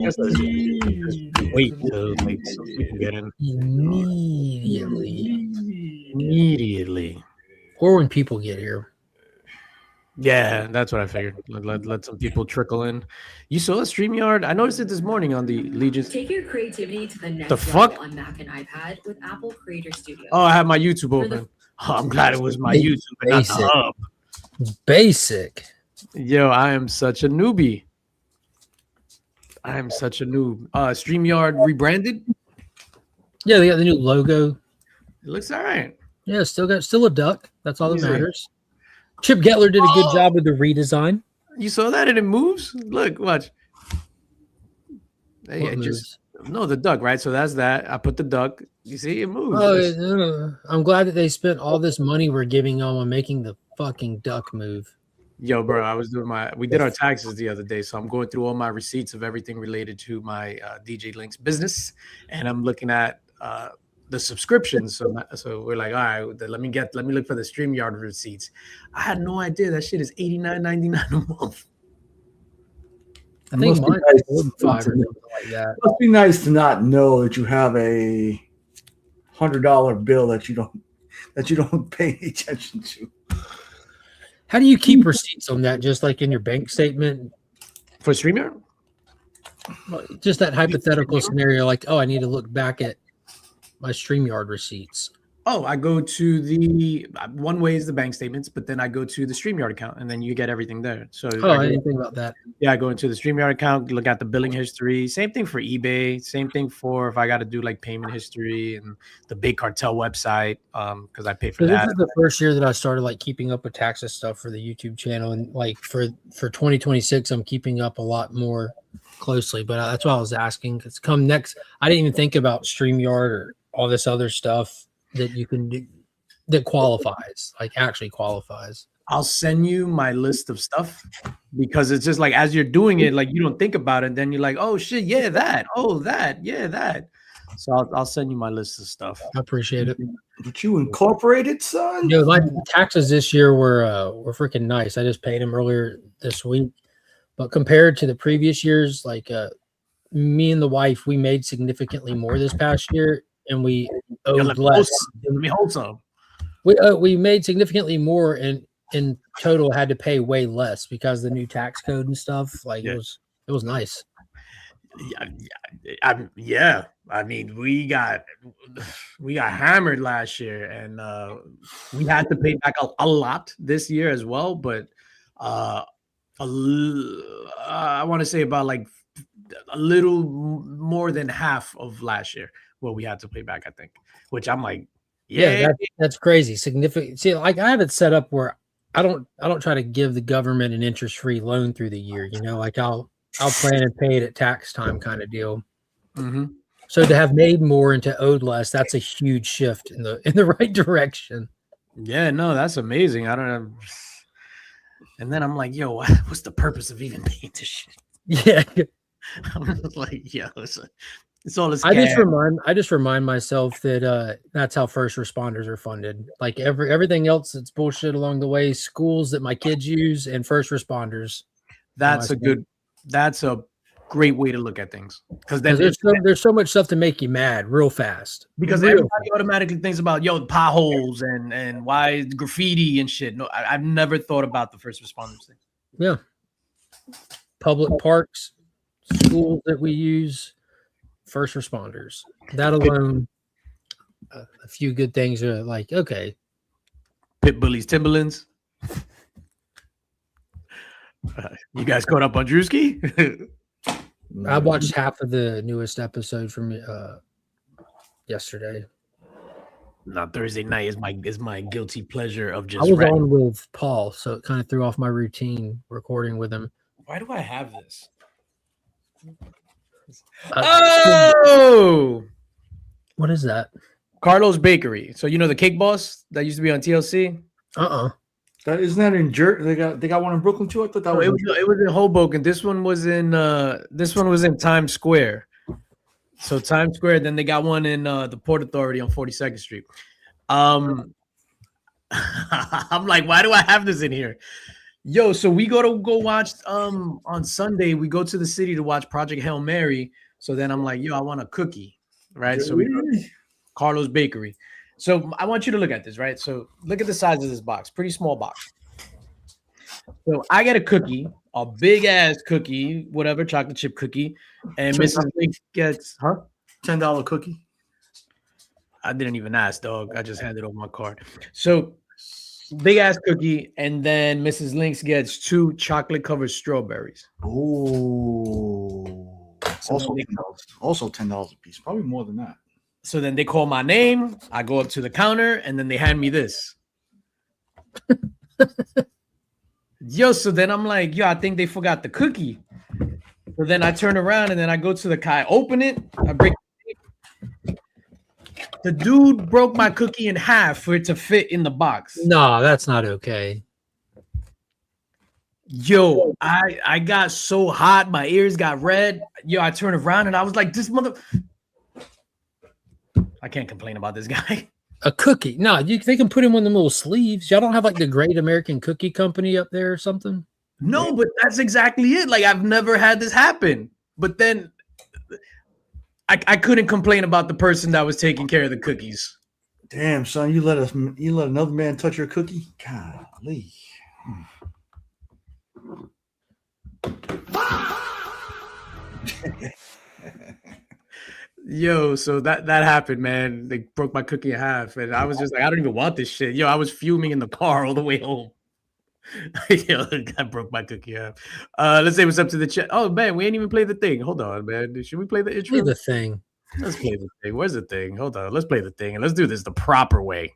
guess that's wait till like some people get in immediately. Or when people get here. Yeah, that's what I figured. Let some people trickle in. You saw a StreamYard? I noticed it this morning on the Legion. Take your creativity to the next The level fuck? on Mac and iPad with Apple Creator Studio. Oh, I have my YouTube open. Oh, I'm glad it was my YouTube and not the hub. Basic. Yo, I am such a newbie. I am such a noob. StreamYard rebranded? Yeah, they got the new logo. It looks all right. Yeah, still a duck. That's all that matters. Chip Gettler did a good job with the redesign. You saw that and it moves? Look, watch. Hey, the duck, right? So that's that. I put the duck. You see, it moves. Oh, I'm glad that they spent all this money we're giving them on making the fucking duck move. Yo, bro, I was doing we did our taxes the other day, so I'm going through all my receipts of everything related to my DJ Links business, and I'm looking at the subscriptions. So we're like, all right, let me look for the StreamYard receipts. I had no idea that shit is $89.99 a month. I think mine is 5 or something like that. It must be nice to not know that you have a $100 bill that you don't pay any attention to. How do you keep receipts on that? Just like in your bank statement for StreamYard? Just that hypothetical scenario, like, oh, I need to look back at my StreamYard receipts. Oh, I go to one way is the bank statements, but then I go to the StreamYard account, and then you get everything there. So I didn't think about that. Yeah, I go into the StreamYard account, look at the billing history. Same thing for eBay. Same thing for if I got to do like payment history and the Big Cartel website, because I pay for that. This is the first year that I started like keeping up with taxes stuff for the YouTube channel, and like for 2026, I'm keeping up a lot more closely. But that's why I was asking. Because come next, I didn't even think about StreamYard or all this other stuff that you can do that qualifies, like actually qualifies. I'll send you my list of stuff because it's just like as you're doing it, like you don't think about it, then you're like, oh shit, yeah, that, oh that, yeah, that. So I'll send you my list of stuff. I appreciate it. But you incorporated, son. You know, my taxes this year were freaking nice. I just paid them earlier this week, but compared to the previous years, like me and the wife, we made significantly more this past year. And we owed less. Let me hold some. We made significantly more, and in total had to pay way less because the new tax code and stuff. Like it was nice. Yeah. I mean, we got hammered last year, and we had to pay back a lot this year as well. But I want to say about like a little more than half of last year. What we had to pay back, I think, which I'm like, yeah, that's crazy. Significant. See, like I have it set up where I don't try to give the government an interest-free loan through the year. You know, like I'll plan and pay it at tax time kind of deal. Mm-hmm. So to have made more and to owed less, that's a huge shift in the right direction. Yeah, no, that's amazing. I don't know. And then I'm like, yo, what's the purpose of even paying this shit? Yeah, I'm like, yo, it's all this. I just remind myself that that's how first responders are funded. Like everything else that's bullshit along the way, schools that my kids use and first responders. That's a great way to look at things. Because there's so much stuff to make you mad real fast. Because everybody automatically thinks about potholes and why graffiti and shit. No, I've never thought about the first responders thing. Yeah. Public parks, schools that we use. First responders. That alone, a few good things are like, okay. Pit bullies, Timberlands. You guys caught up on Drewski? I watched half of the newest episode from yesterday. Not Thursday night is my guilty pleasure of just. I was on with Paul, so it kind of threw off my routine recording with him. Why do I have this? What is that? Carlos Bakery. So you know the Cake Boss that used to be on TLC? Isn't that in Jersey? They got one in Brooklyn too. I thought that it was in Hoboken. This one was in Times Square. So Times Square. Then they got one in the Port Authority on 42nd Street. I'm like, why do I have this in here? Yo, so we go watch on Sunday. We go to the city to watch Project Hail Mary. So then I'm like, yo, I want a cookie, right? So we go to Carlos Bakery. So I want you to look at this, right? So look at the size of this box, pretty small box. So I get a cookie, a big ass cookie, whatever, chocolate chip cookie, and Mrs. Link gets, $10 cookie. I didn't even ask, dog. I just handed over my card. So big ass cookie, and then Mrs. Lynx gets 2 chocolate covered strawberries. Oh, So also they- $10. Also $10 a piece. Probably more than that. So then they call my name. I go up to the counter, and then they hand me this. Yo, so then I'm like, yo, I think they forgot the cookie. So then I turn around and then I go to the guy, open it. I break. The dude broke my cookie in half for it to fit in the box. No, that's not okay. Yo, I got so hot, my ears got red. Yo, I turned around and I was like, this mother. I can't complain about this guy. A cookie? No, they can put him on the little sleeves. Y'all don't have like the Great American Cookie Company up there or something? No, but that's exactly it. Like, I've never had this happen. But then I couldn't complain about the person that was taking care of the cookies. Damn, son, you let another man touch your cookie? Golly. Yo, so that happened, man. They broke my cookie in half, and I was just like, I don't even want this shit. Yo, I was fuming in the car all the way home. Yo, I broke my cookie in half. Let's say what's up to the chat. Oh man, we ain't even played the thing. Hold on, man. Should we play the intro? Play the thing. Let's play the thing. Where's the thing? Hold on. Let's play the thing, and let's do this the proper way.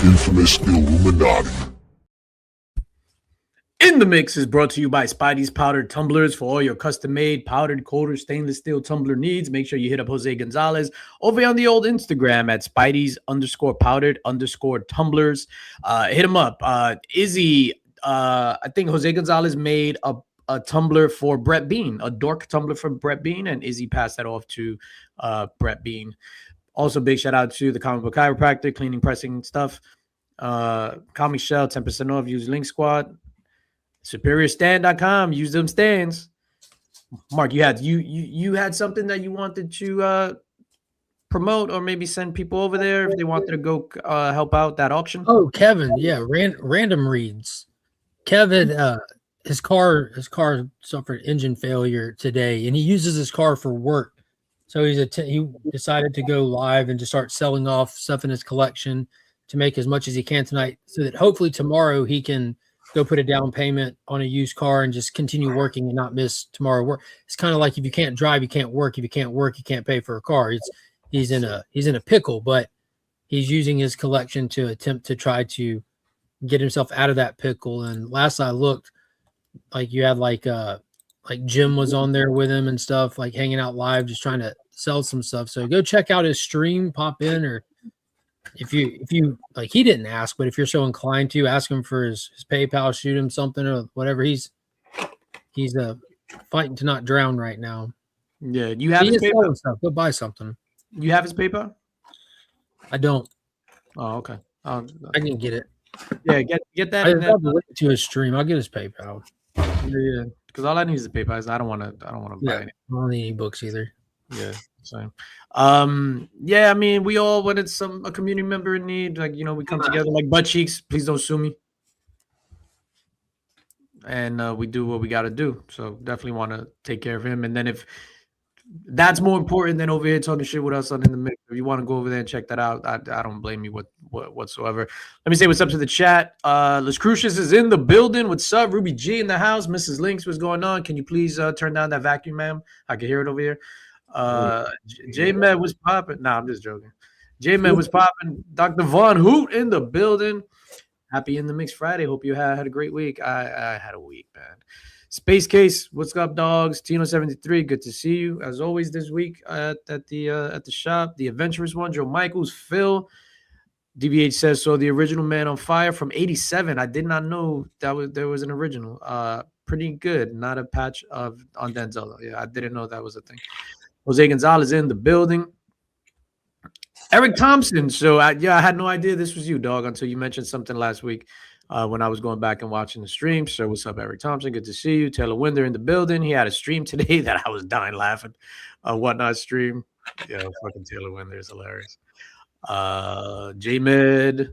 Infamous Illuminati. In the Mix is brought to you by Spidey's Powdered Tumblers. For all your custom-made powdered quarter stainless steel tumbler needs, make sure you hit up Jose Gonzalez over on the old Instagram at Spidey's_powdered_tumblers. Hit him up. Izzy, I think Jose Gonzalez made a tumbler for Brett Bean, a dork tumbler for Brett Bean, and Izzy passed that off to Brett Bean. Also, big shout out to the Comic Book Chiropractor, cleaning, pressing stuff. Comic Shell, 10% off. Use Link Squad. SuperiorStand.com. Use them stands. Mark, you had something that you wanted to promote, or maybe send people over there if they wanted to go help out that auction. Oh, Kevin, yeah, random reads. Kevin, his car suffered engine failure today, and he uses his car for work. So he decided to go live and just start selling off stuff in his collection to make as much as he can tonight, so that hopefully tomorrow he can go put a down payment on a used car and just continue working and not miss tomorrow work. It's kind of like if you can't drive, you can't work. If you can't work, you can't pay for a car. He's in a pickle, but he's using his collection to attempt to try to get himself out of that pickle. And last I looked, like you had like Jim was on there with him and stuff, like hanging out live, just trying to sell some stuff. So go check out his stream, pop in, or if you like, he didn't ask, but if you're so inclined to, ask him for his PayPal, shoot him something or whatever. He's fighting to not drown right now. Yeah, you have his PayPal stuff. Go buy something. You have his PayPal? I don't. Oh, okay. I can get it. Yeah, get that. I love to link to his stream. I'll get his PayPal. Yeah, because all I need is the PayPal. I don't want to buy any. I don't need any books either. Yeah, same. Yeah, I mean, we all, when it's a community member in need, like, you know, we come together like butt cheeks. Please don't sue me. And we do what we got to do. So definitely want to take care of him. And then if that's more important than over here talking shit with us on In the Mix, if you want to go over there and check that out, I don't blame you whatsoever. Let me say what's up to the chat. Las Crucias is in the building. What's up? Ruby G in the house. Mrs. Links, what's going on? Can you please turn down that vacuum, ma'am? I can hear it over here. J-Med was popping. Nah, I'm just joking. J-Med was popping. Dr. Von Hoot in the building. Happy in the Mix Friday. Hope you had a great week. I had a week, man. Space Case, what's up, dogs? Tino73, good to see you as always this week at the shop. The Adventurous One, Joe Michaels, Phil. DBH says so. The original Man on Fire from '87. I did not know there was an original. Pretty good. Not a patch on Denzel. Yeah, I didn't know that was a thing. Jose Gonzalez in the building. Eric Thompson. So I had no idea this was you, dog, until you mentioned something last week. When I was going back and watching the stream. So what's up, Eric Thompson? Good to see you. Taylor Winder in the building. He had a stream today that I was dying laughing. Whatnot stream. Yeah, fucking Taylor Winder is hilarious. J-Med.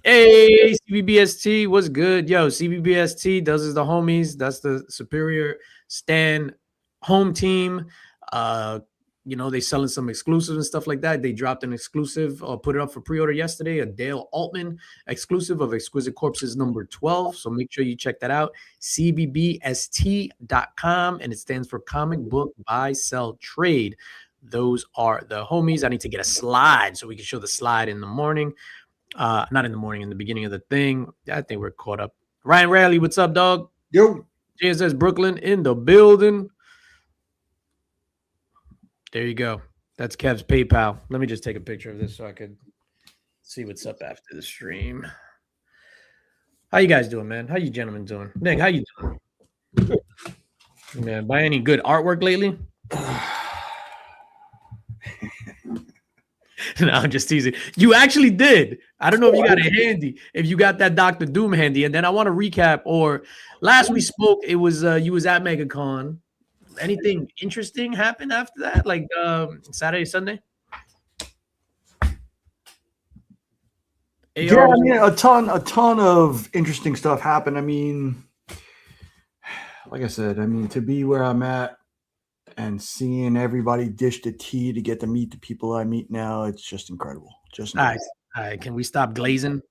Hey, CBBST. What's good? Yo, CBBST. Those is the homies. That's the Superior Stan home team. They selling some exclusives and stuff like that. They dropped an exclusive, put it up for pre-order yesterday, a Dale Altman exclusive of Exquisite Corpses number 12. So make sure you check that out. CBBST.com, and it stands for Comic Book Buy, Sell, Trade. Those are the homies. I need to get a slide so we can show the slide in the morning. Not in the morning, in the beginning of the thing. I think we're caught up. Ryan Raleigh, what's up, dog? Yo. JSS Brooklyn in the building. There you go. That's Kev's PayPal. Let me just take a picture of this so I could see what's up after the stream. How you guys doing, man? How you gentlemen doing? Nick, how you doing? Man, buy any good artwork lately? No, I'm just teasing. You actually did. I don't know if you got it handy, if you got that Dr. Doom handy. And then I want to recap, or last we spoke, it was you was at MegaCon. Anything interesting happened after that? Like Saturday, Sunday? Yeah, I mean, a ton of interesting stuff happened. I mean, like I said, to be where I'm at and seeing everybody dish the tea to get to meet the people I meet now, it's just incredible. Just incredible. All right. Can we stop glazing?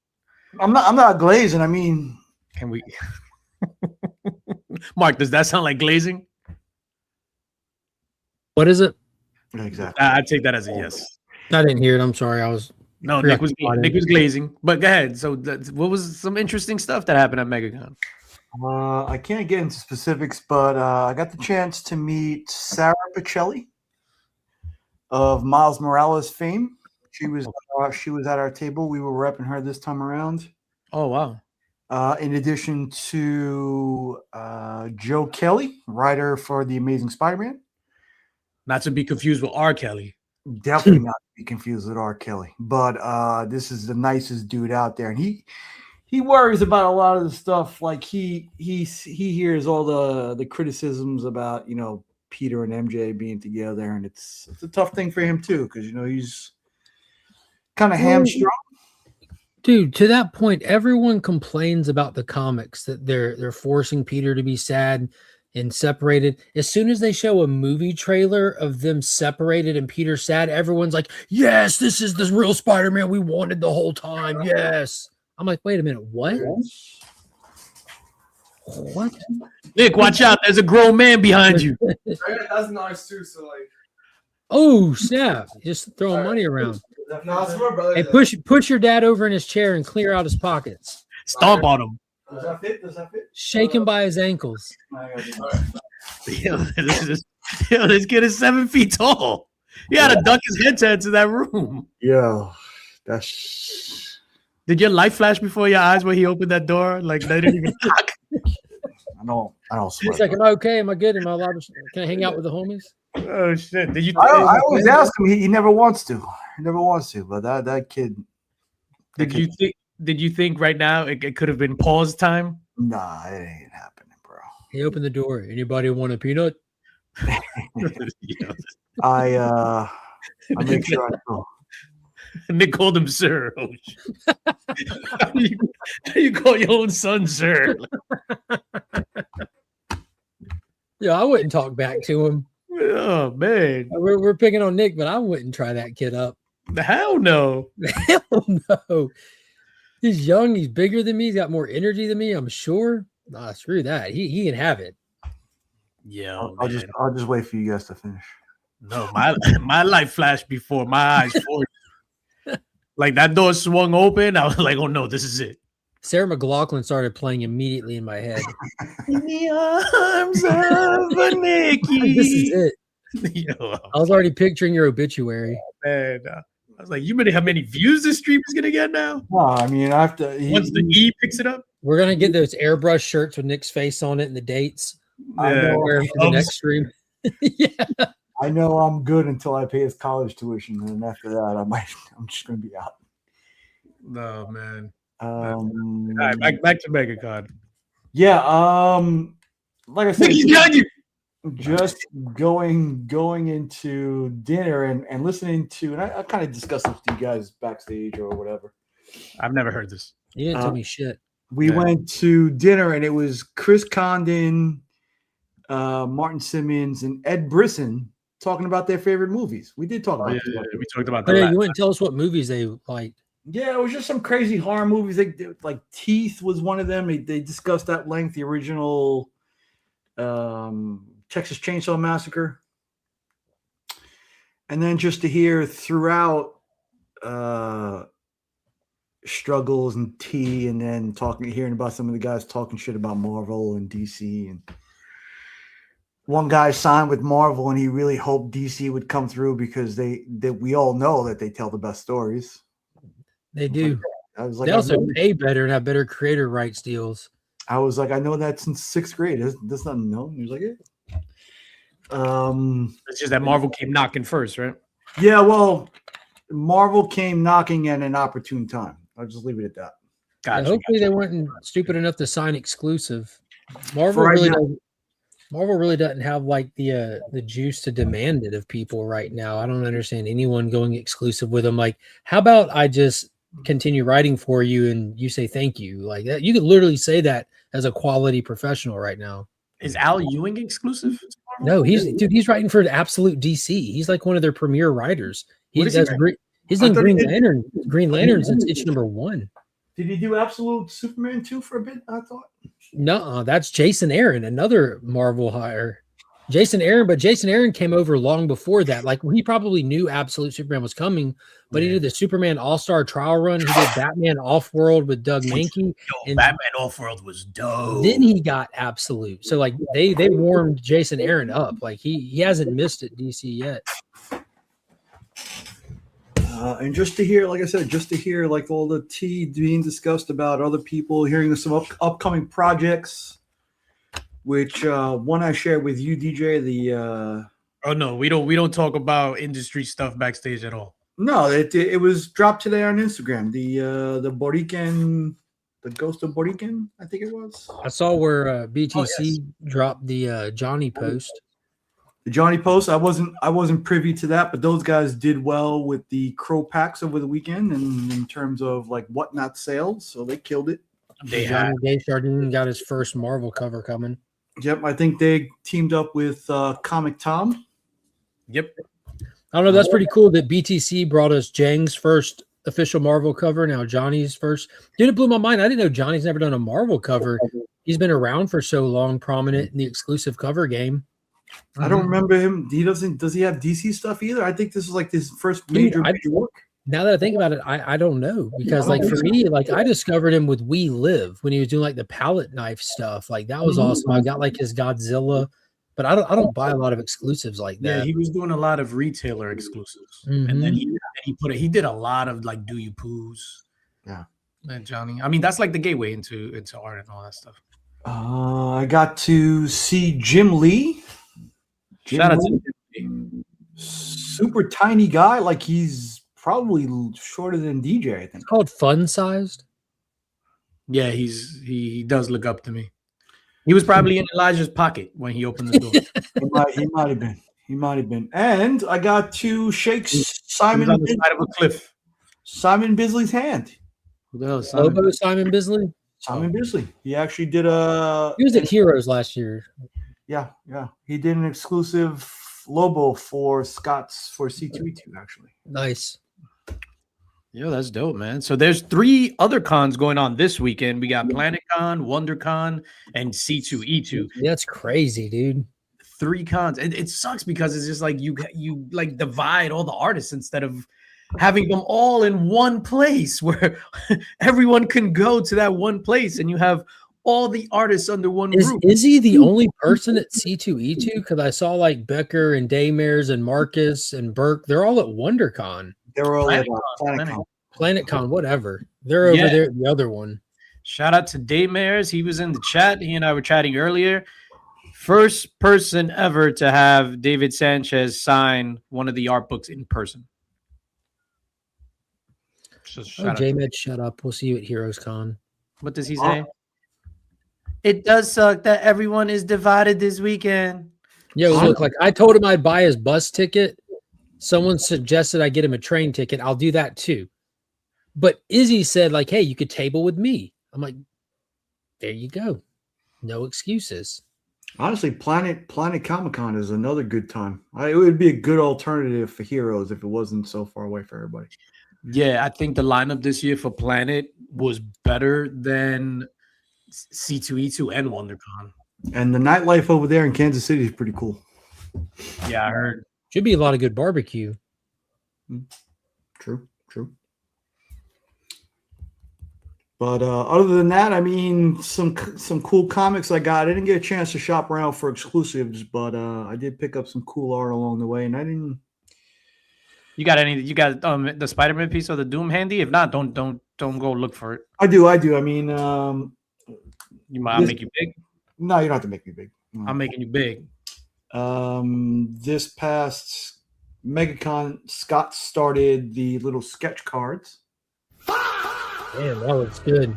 I'm not glazing. I mean, can we? Mark, does that sound like glazing? What is it? Exactly. I take that as a yes. I didn't hear it. I'm sorry. Nick was glazing. But go ahead. So what was some interesting stuff that happened at MegaCon? I can't get into specifics, but I got the chance to meet Sarah Pacelli of Miles Morales fame. She was at our table. We were repping her this time around. Oh, wow. In addition to Joe Kelly, writer for The Amazing Spider-Man. Not to be confused with R. Kelly. Definitely not to be confused with R. Kelly. But this is the nicest dude out there. And he worries about a lot of the stuff. Like he hears all the criticisms about, Peter and MJ being together. And it's a tough thing for him too, because he's kind of hamstrung. Dude, to that point, everyone complains about the comics that they're forcing Peter to be sad and separated. As soon as they show a movie trailer of them separated and Peter sad, everyone's like, yes, this is the real Spider-Man we wanted the whole time. Yes. I'm like, wait a minute, what? What? Nick, watch out. There's a grown man behind you. I got $1,000 too, so like. Oh, snap. Just throwing money around. No, it's for my brother. Hey, push your dad over in his chair and clear out his pockets. Stomp on him. Does that fit? Shake him by his ankles. Yo, this kid is 7 feet tall. He had to duck his head to enter that room. Yo, that's. Did your light flash before your eyes when he opened that door? Like they didn't even knock. I don't He's like, am I okay? Am I good? Am I allowed to? Can I hang out with the homies? Oh shit! Did you? I always ask him. He never wants to. But that kid. Did you think right now it could have been pause time? Nah, it ain't happening, bro. He opened the door. Anybody want a peanut? I make sure I go. Nick called him sir. Oh, how you call your own son sir? Yeah, I wouldn't talk back to him. Oh man, We're picking on Nick, but I wouldn't try that kid up. The hell no. Hell no. He's young. He's bigger than me. He's got more energy than me. I'm sure. Nah, screw that. He can have it. Yo, I'll man. just wait for you guys to finish. No, my life flashed before my eyes for you. Like that door swung open. I was like, oh no, this is it. Sarah McLaughlin started playing immediately in my head. In the arms of a Nikki. This is it. Yo, I was already picturing your obituary. man. I was like, you ready how many views this stream is gonna get now? Well, I mean, after Once the E picks it up. We're gonna get those airbrush shirts with Nick's face on it and the dates. I know, Wear them for the next stream. Yeah. I know I'm good until I pay his college tuition, and after that, I'm just gonna be out. No, man. All right, back to MegaCon. Yeah. Like I said, He's got you. just going into dinner and listening to, and I kind of discussed this with you guys backstage or whatever. I've never heard this. You didn't tell me shit. We went to dinner, and it was Chris Condon, Martin Simmons, and Ed Brisson talking about their favorite movies. We did talk about it. We talked about But that. hey, you wouldn't tell us what movies they liked. Yeah, it was just some crazy horror movies. Like Teeth was one of them. They discussed at length the original Texas Chainsaw Massacre. And then just to hear throughout struggles and tea, and then hearing about some of the guys talking shit about Marvel and DC. And one guy signed with Marvel, and he really hoped DC would come through because we all know that they tell the best stories. They do. I was like, They also pay better and have better creator rights deals. I was like, I know that since 6th grade. That's not known. He was like, yeah. It's just that Marvel came knocking first, right? Yeah, well, Marvel came knocking at an opportune time. I'll just leave it at that. Yeah, hopefully they weren't stupid enough to sign exclusive. Marvel For right really now. doesn't. Marvel really doesn't have like the juice to demand it of people right now. I don't understand anyone going exclusive with them. Like, how about I just continue writing for you and you say thank you like that? You could literally say that as a quality professional right now. Is Al Ewing exclusive? No, he's writing for the Absolute DC. He's like one of their premier writers. He's done Green Lantern since issue number 1. Did he do Absolute Superman 2 for a bit? I thought. No, that's Jason Aaron, another Marvel hire. Jason Aaron came over long before that. Like, he probably knew Absolute Superman was coming, but he did the Superman All-Star trial run. He did Batman Off-World with Doug Mankey. And Batman Off-World was dope. then he got Absolute. So, like, they warmed Jason Aaron up. Like, he hasn't missed it DC yet. And just to hear, like I said, like all the tea being discussed about other people, hearing some upcoming projects, which one I shared with you, DJ. Oh no, we don't talk about industry stuff backstage at all. No, it was dropped today on Instagram. The Borican, the Ghost of Borican, I think it was. I saw where BTC dropped the Johnny post. The Johnny post. I wasn't privy to that, but those guys did well with the Crow packs over the weekend, and in terms of like whatnot sales, so they killed it. Johnny Desjardins got his first Marvel cover coming. Yep, I think they teamed up with Comic Tom. Yep. I don't know. That's pretty cool that BTC brought us Jang's first official Marvel cover. Now Johnny's first. Dude, it blew my mind. I didn't know Johnny's never done a Marvel cover. He's been around for so long, prominent in the exclusive cover game. I don't remember him. Does he have DC stuff either? I think this is like his first major work. Now that I think about it, I don't know, because like for me, like I discovered him with We Live when he was doing like the palette knife stuff. Like that was awesome. I got like his Godzilla, but I don't buy a lot of exclusives like that. Yeah, he was doing a lot of retailer exclusives, and then he did a lot of like Do You Poos. Yeah, and Johnny. I mean, that's like the gateway into art and all that stuff. I got to see Jim Lee. Shout out to Jim Lee. Super tiny guy, like he's probably shorter than DJ, I think. It's called Fun Sized. Yeah, he does look up to me. He was probably in Elijah's pocket when he opened the door. he might have been. And I got to shake Simon on the side of a cliff. Simon Bisley's hand. Who the hell is Simon Bisley? Simon Bisley. He actually did He was at Heroes last year. Yeah. He did an exclusive Lobo for Scott's for C2E2, actually. Nice. Yo, that's dope, man. So there's 3 other cons going on this weekend. We got PlanetCon, WonderCon, and C2E2. That's crazy, dude. 3 cons. It sucks because it's just like you like divide all the artists instead of having them all in one place where everyone can go to that one place and you have all the artists under one group. Is he the only person at C2E2? Because I saw like Becker and Daymares and Marcus and Burke. They're all at WonderCon. They're all at PlanetCon. PlanetCon, whatever. They're over there at the other one. Shout out to Daymares. He was in the chat. He and I were chatting earlier. First person ever to have David Sanchez sign one of the art books in person. So J-Med, shut up. We'll see you at Heroes Con. What does he say? It does suck that everyone is divided this weekend. Yeah, look, like I told him I'd buy his bus ticket. Someone suggested I get him a train ticket. I'll do that too. But Izzy said, like, hey, you could table with me. I'm like, there you go. No excuses. Honestly, Planet Comic-Con is another good time. It would be a good alternative for Heroes if it wasn't so far away for everybody. Yeah, I think the lineup this year for Planet was better than C2E2 and WonderCon. And the nightlife over there in Kansas City is pretty cool. Yeah, I heard. Should be a lot of good barbecue. True. But other than that, I mean, some cool comics I got. I didn't get a chance to shop around for exclusives, but I did pick up some cool art along the way, and I didn't. You got the Spider-Man piece of the Doom handy? If not, don't go look for it. I do. I mean, you might make you big. No, you don't have to make me big. I'm making you big. This past MegaCon, Scott started the little sketch cards. Damn, that looks good.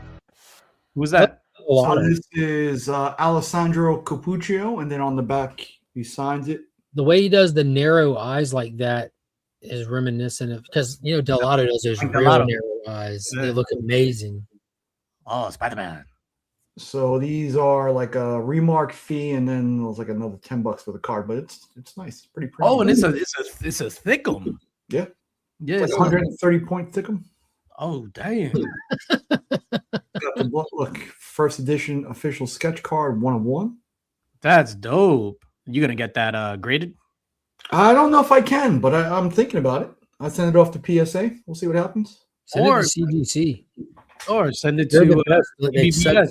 Who's that? So this is Alessandro Capuccio, and then on the back he signs it. The way he does the narrow eyes like that is reminiscent of, because Delato does those real narrow eyes. They look amazing. Oh, Spider-Man. So these are like a remark fee, and then there's like another $10 for the card, but it's nice, it's pretty pretty. Oh, and it's a thickum. Yeah, Yeah, it's like 130-point thickum. Oh, damn. Got the book, look, first edition official sketch card, 1 of 1. That's dope. You gonna get that graded? I don't know if I can, but I'm thinking about it. I send it off to PSA. We'll see what happens. Send it to CGC. Or send it They're to the best. They BBS.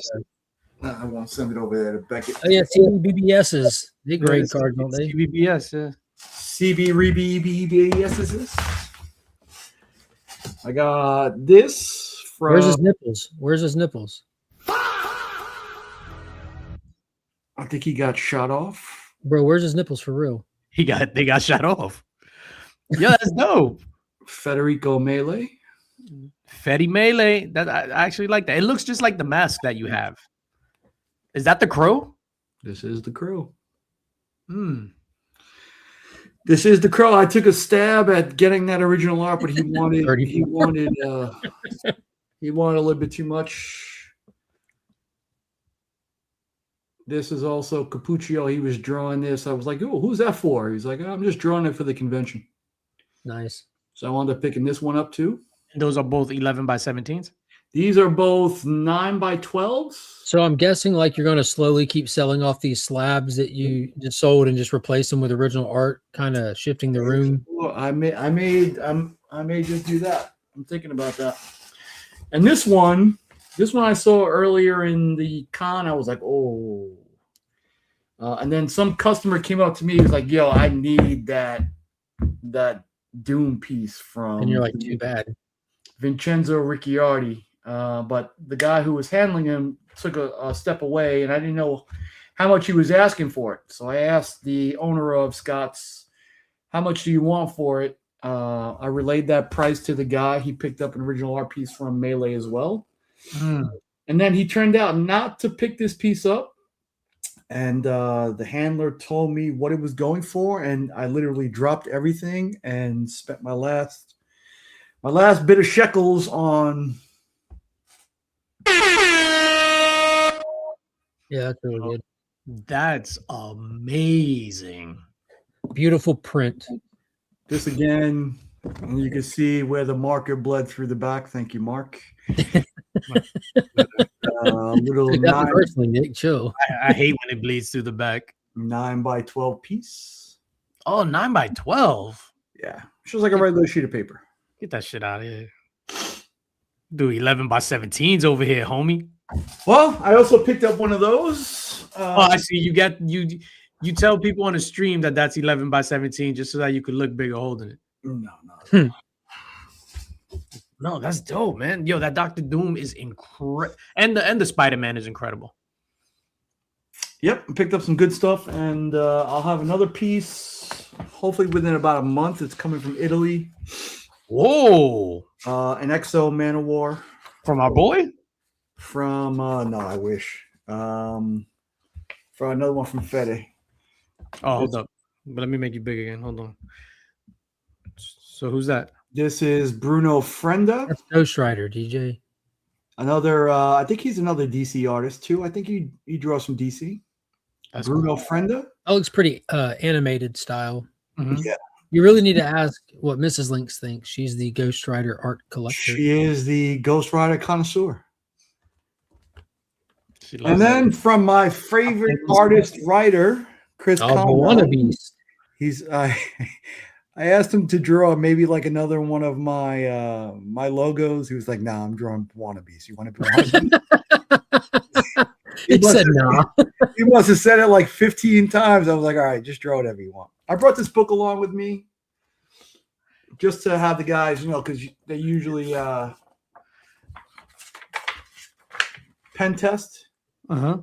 No, I won't send it over there to Beckett. Oh yeah, CBBSs. They grade cards, don't they? BBS, yeah. CBBBBS. I got this from. Where's his nipples? Where's his nipples? I think he got shot off. Bro, where's his nipples for real? They got shot off. Yeah, that's dope. Federico Melee. Fetty Melee. That I actually like that. It looks just like the mask that you have. Is that the crow? This is the Crow. Hmm. This is the Crow. I took a stab at getting that original art, but he wanted he wanted a little bit too much. This is also Capuccio. He was drawing this. I was like, "Oh, who's that for?" He's like, "I'm just drawing it for the convention." Nice. So I wound up picking this one up too. And those are both 11 by 17s. These are both 9 by 12s. So I'm guessing like you're going to slowly keep selling off these slabs that you just sold and just replace them with original art, kind of shifting the room. I may just do that. I'm thinking about that. And this one I saw earlier in the con. I was like, oh. And then some customer came up to me. He was like, yo, I need that Doom piece from. And you're like, too bad. Vincenzo Ricciardi. But the guy who was handling him took a step away, and I didn't know how much he was asking for it. So I asked the owner of Scott's, how much do you want for it? I relayed that price to the guy. He picked up an original art piece from Melee as well. And then he turned out not to pick this piece up. And the handler told me what it was going for, and I literally dropped everything and spent my last bit of shekels on. Yeah, that's really good. That's amazing. Beautiful print. This again, And you can see where the marker bled through the back. Thank you, Mark. Little Take that 9, personally, Nick. Chill. I hate when it bleeds through the back. 9 by 12 piece. Oh, 9 by 12. Yeah. Shows like a regular sheet of paper. Get that shit out of here. Do 11 by 17s over here, homie. Well, I also picked up one of those. Oh, I see. You tell people on the stream that that's 11 by 17 just so that you could look bigger holding it. No. No, that's dope, man. Yo, that Doctor Doom is incredible, and the Spider-Man is incredible. Yep, picked up some good stuff, and I'll have another piece hopefully within about a month. It's coming from Italy. Whoa! An Exo Man of War From our boy? from no, I wish. From another one from Fede. Oh, hold up. But let me make you big again. Hold on. So who's that? This is Bruno Frenda. That's Ghost Rider, DJ. Another, I think he's another DC artist too. I think he draws from DC. That's Bruno Frenda. That looks pretty animated style. Mhm. Yeah. You really need to ask what Mrs. Lynx thinks. She's the Ghost Rider art collector. She is the Ghost Rider connoisseur. She loves And then from my favorite artist writer, Chris Oh, Conrad, wannabes. he's I asked him to draw maybe like another one of my my logos. He was like, "Nah, I'm drawing wannabes. You want to be wannabes?" He said no. He must have said it like 15 times. I was like, "All right, just draw whatever you want." I brought this book along with me just to have the guys, because they usually pen test. Uh-huh.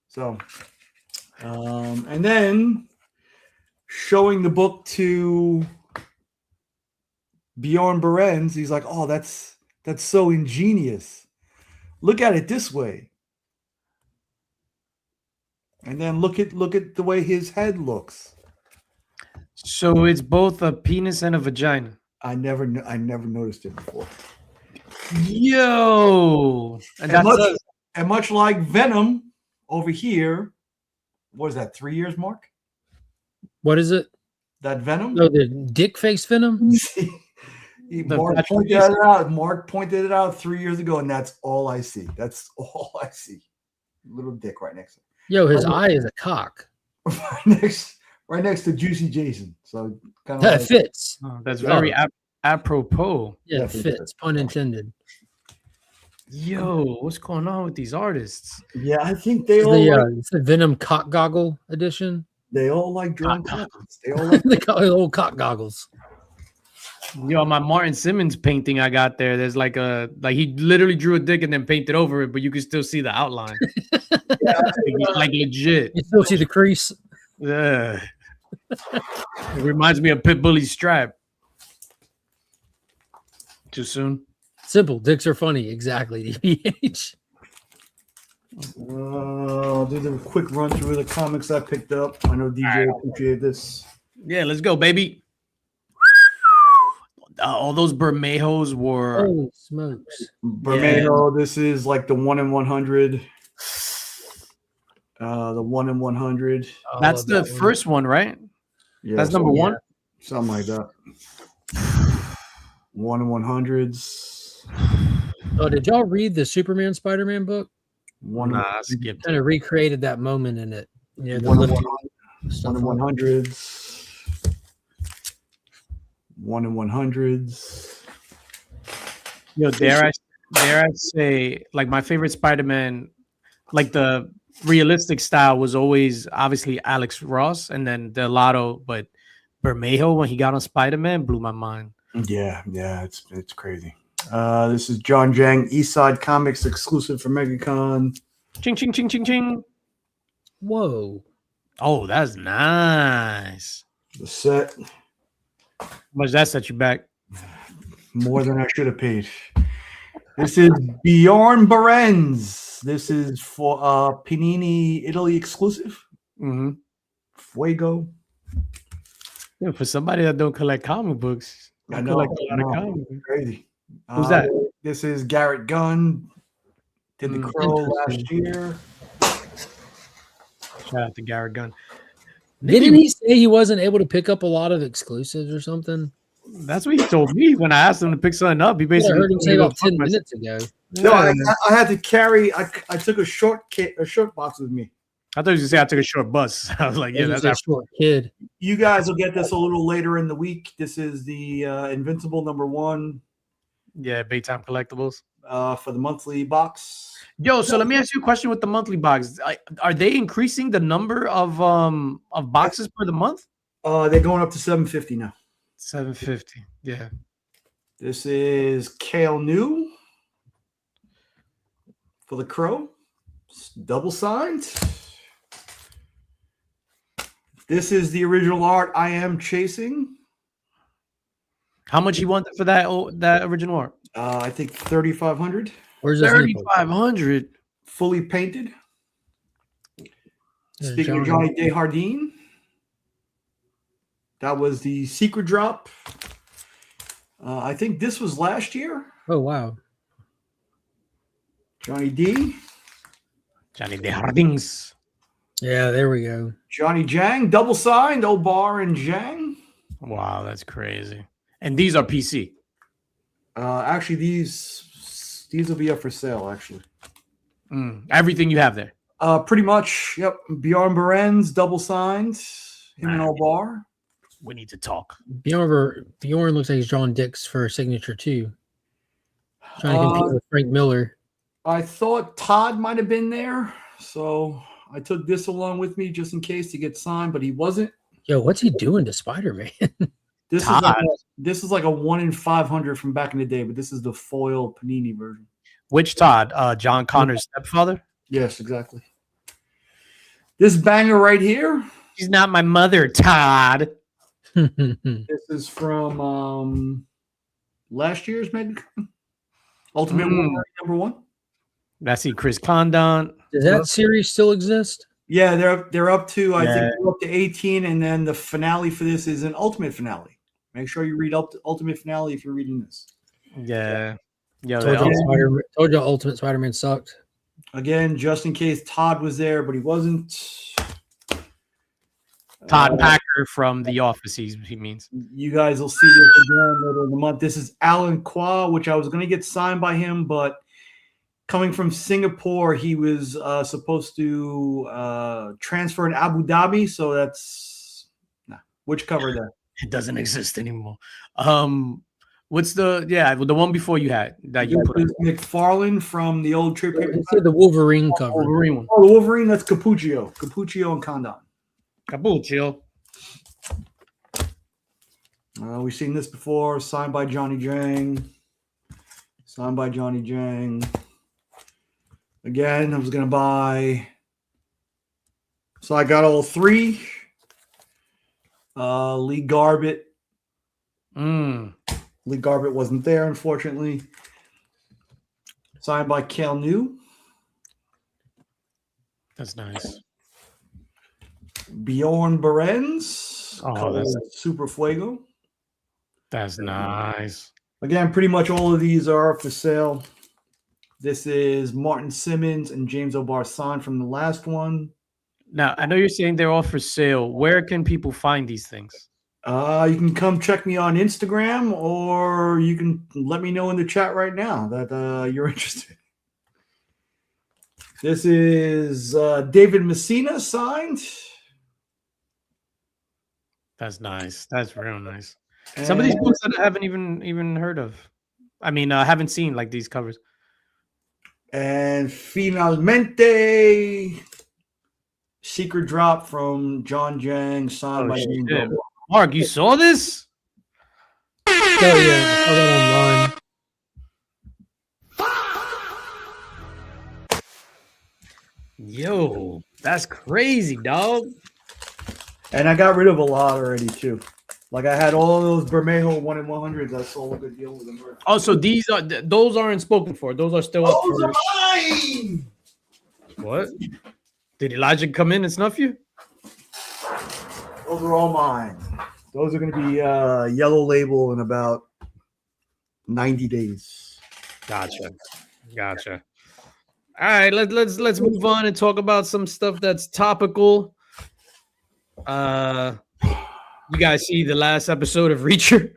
So, and then showing the book to Bjorn Berens, he's like, "Oh, that's so ingenious. Look at it this way." And then look at the way his head looks. So it's both a penis and a vagina. I never noticed it before. Yo, and And much like Venom over here, what is that? 3 years, Mark? What is it? That Venom? Oh, the dick face venom? Mark pointed it out 3 years ago, and that's all I see. That's all I see. Little dick right next to it. Yo, his eye is a cock. right next to Juicy Jason. So kind That of fits. Oh, that's very apropos. Yeah, it Definitely fits. Pun intended. Yo, what's going on with these artists? yeah, I think they It's all it's the Venom cock goggle edition. like drawing Cock cocks. They all like They call it old cock goggles. Yo, my Martin Simmons painting I got there. There's like he literally drew a dick and then painted over it, but you can still see the outline. like legit. You still see the crease. Yeah. It reminds me of Pitbull's strap. Too soon. Simple. Dicks are funny. Exactly. DPH. I'll do the quick run through the comics I picked up. I know DJ appreciated this. Yeah, let's go, baby. All those Bermejos were Holy smokes. Bermejo, this is like the 1 in 100. The 1 in 100. that's the first one, right? Yeah, That's number one. something like that. 1 in 100s. Oh, did y'all read the Superman Spider-Man book? Nah, I skipped Kind of recreated that moment in it. Yeah, the 1 in lifting 100s. 1 in 100s. Yo, dare I say, like my favorite Spider-Man, like the realistic style was always obviously Alex Ross and then Delato, but Bermejo when he got on Spider-Man blew my mind. Yeah, it's crazy. This is John Jang, Eastside Comics exclusive for MegaCon. Ching ching ching ching ching. Whoa. Oh, that's nice. The set. How much that set you back? More than I should have paid. This is Bjorn Berens. This is for Panini Italy exclusive. Mm-hmm. Fuego. Yeah, for somebody that don't collect comic books, I know. collect a lot of comic books. Crazy. Who's that? This is Garrett Gunn. Did the Crow last year. Shout out to Garrett Gunn. Didn't he say he wasn't able to pick up a lot of exclusives or something? That's what he told me when I asked him to pick something up. He I basically heard him told me say to go about fuck 10 myself. minutes ago. No, Yeah. I had to carry. I took a short box with me. I thought you were say I took a short bus. I was like, yeah, That's that's a short kid. You guys will get this a little later in the week. This is the Invincible #1 yeah, Baytime Collectibles. for the monthly box. Yo, so let me ask you a question with the monthly box. Are they increasing the number of boxes per the month? They're going up to 750 now. 750. Yeah. This is Kale New for the Crow. It's double signed. This is the original art I Am Chasing. How much you wanted for that that original art? I think 3,500. Where's this nipple? 3,500. Fully painted. There's Speaking of Johnny Desjardins, that was the secret drop. I think this was last year. Oh, wow. Johnny D. Johnny Desjardins. Yeah, there we go. Johnny Jang, double signed, Obar and Jang. Wow, that's crazy. And these are PC. Actually, these will be up for sale, actually. Everything you have there. Pretty much, yep. Bjorn Berens, double signed. Him and Obar. We need to talk. Bjorn looks like he's drawing dicks for a signature, too. Trying to compete with Frank Miller. I thought Todd might have been there, so I took this along with me just in case to get signed, but he wasn't. Yo, what's he doing to Spider-Man? This is like a 1 in 500 from back in the day, but this is the foil Panini version. Which Todd? John Connor's stepfather? Yes, exactly. This banger right here. She's not my mother, Todd. This is from last year's maybe Ultimate Warrior #1. I see Chris Condon. Does that series still exist? Yeah, they're up to I think they're up to 18, and then the finale for this is an Ultimate Finale. Make sure you read Ultimate Finale if you're reading this. Yeah. Yeah. Told you Ultimate Spider-Man sucked. Again, just in case Todd was there, but he wasn't. Todd Packer from The Office, he means. You guys will see this again later in the month. This is Alan Kwa, which I was going to get signed by him, but coming from Singapore, he was supposed to transfer in Abu Dhabi, so that's which cover there? It doesn't exist anymore. What's the one before you had that you put? McFarlane from the old trade paper. It's the Wolverine cover. Wolverine one. Oh, the Wolverine, that's Capuccio and Condon. Capuccio. We've seen this before. Signed by Johnny Jang. Again, I was going to buy. So I got all three. Lee Garbett. Lee Garbett wasn't there, unfortunately. Signed by Kale New. That's nice. Bjorn Berens. Oh, that's Super Fuego. That's nice. Again, pretty much all of these are up for sale. This is Martin Simmons and James O'Barr signed from the last one. Now, I know you're saying they're all for sale. Where can people find these things? You can come check me on Instagram, or you can let me know in the chat right now that you're interested. This is David Messina signed. That's nice. That's real nice. Some of these books that I haven't even heard of. I mean, I haven't seen like these covers. And finalmente, secret drop from John Jang, signed by James O'Barr. Mark, you saw this? Oh yeah, I saw that online. Yo, that's crazy, dog. And I got rid of a lot already too. Like I had all those Bermejo 1 in 100s. I sold a good deal with them. Oh, so those aren't spoken for. Those are still up Those for. are mine. What? Did Elijah come in and snuff you? Those are all mine. Those are going to be yellow label in about 90 days. Gotcha. All right, let's move on and talk about some stuff that's topical. You guys see the last episode of Reacher?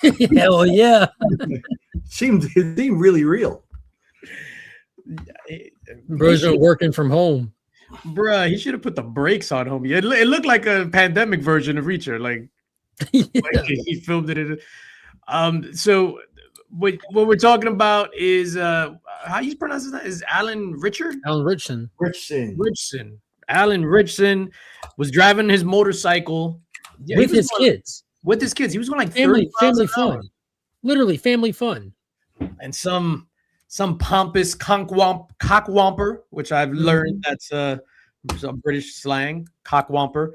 Hell yeah. It seemed really real. Bro's been working from home. Bruh, he should have put the brakes on, homie. It looked like a pandemic version of Reacher. Like he filmed it. So what we're talking about is how you pronounce his name? Is Alan Richard? Alan Richson. Richson. Alan Richson was driving his motorcycle with his kids. With his kids. He was going like family 30 miles an fun. hour. Literally family fun. And some pompous cockwomper, which I've learned that's some British slang, cockwomper,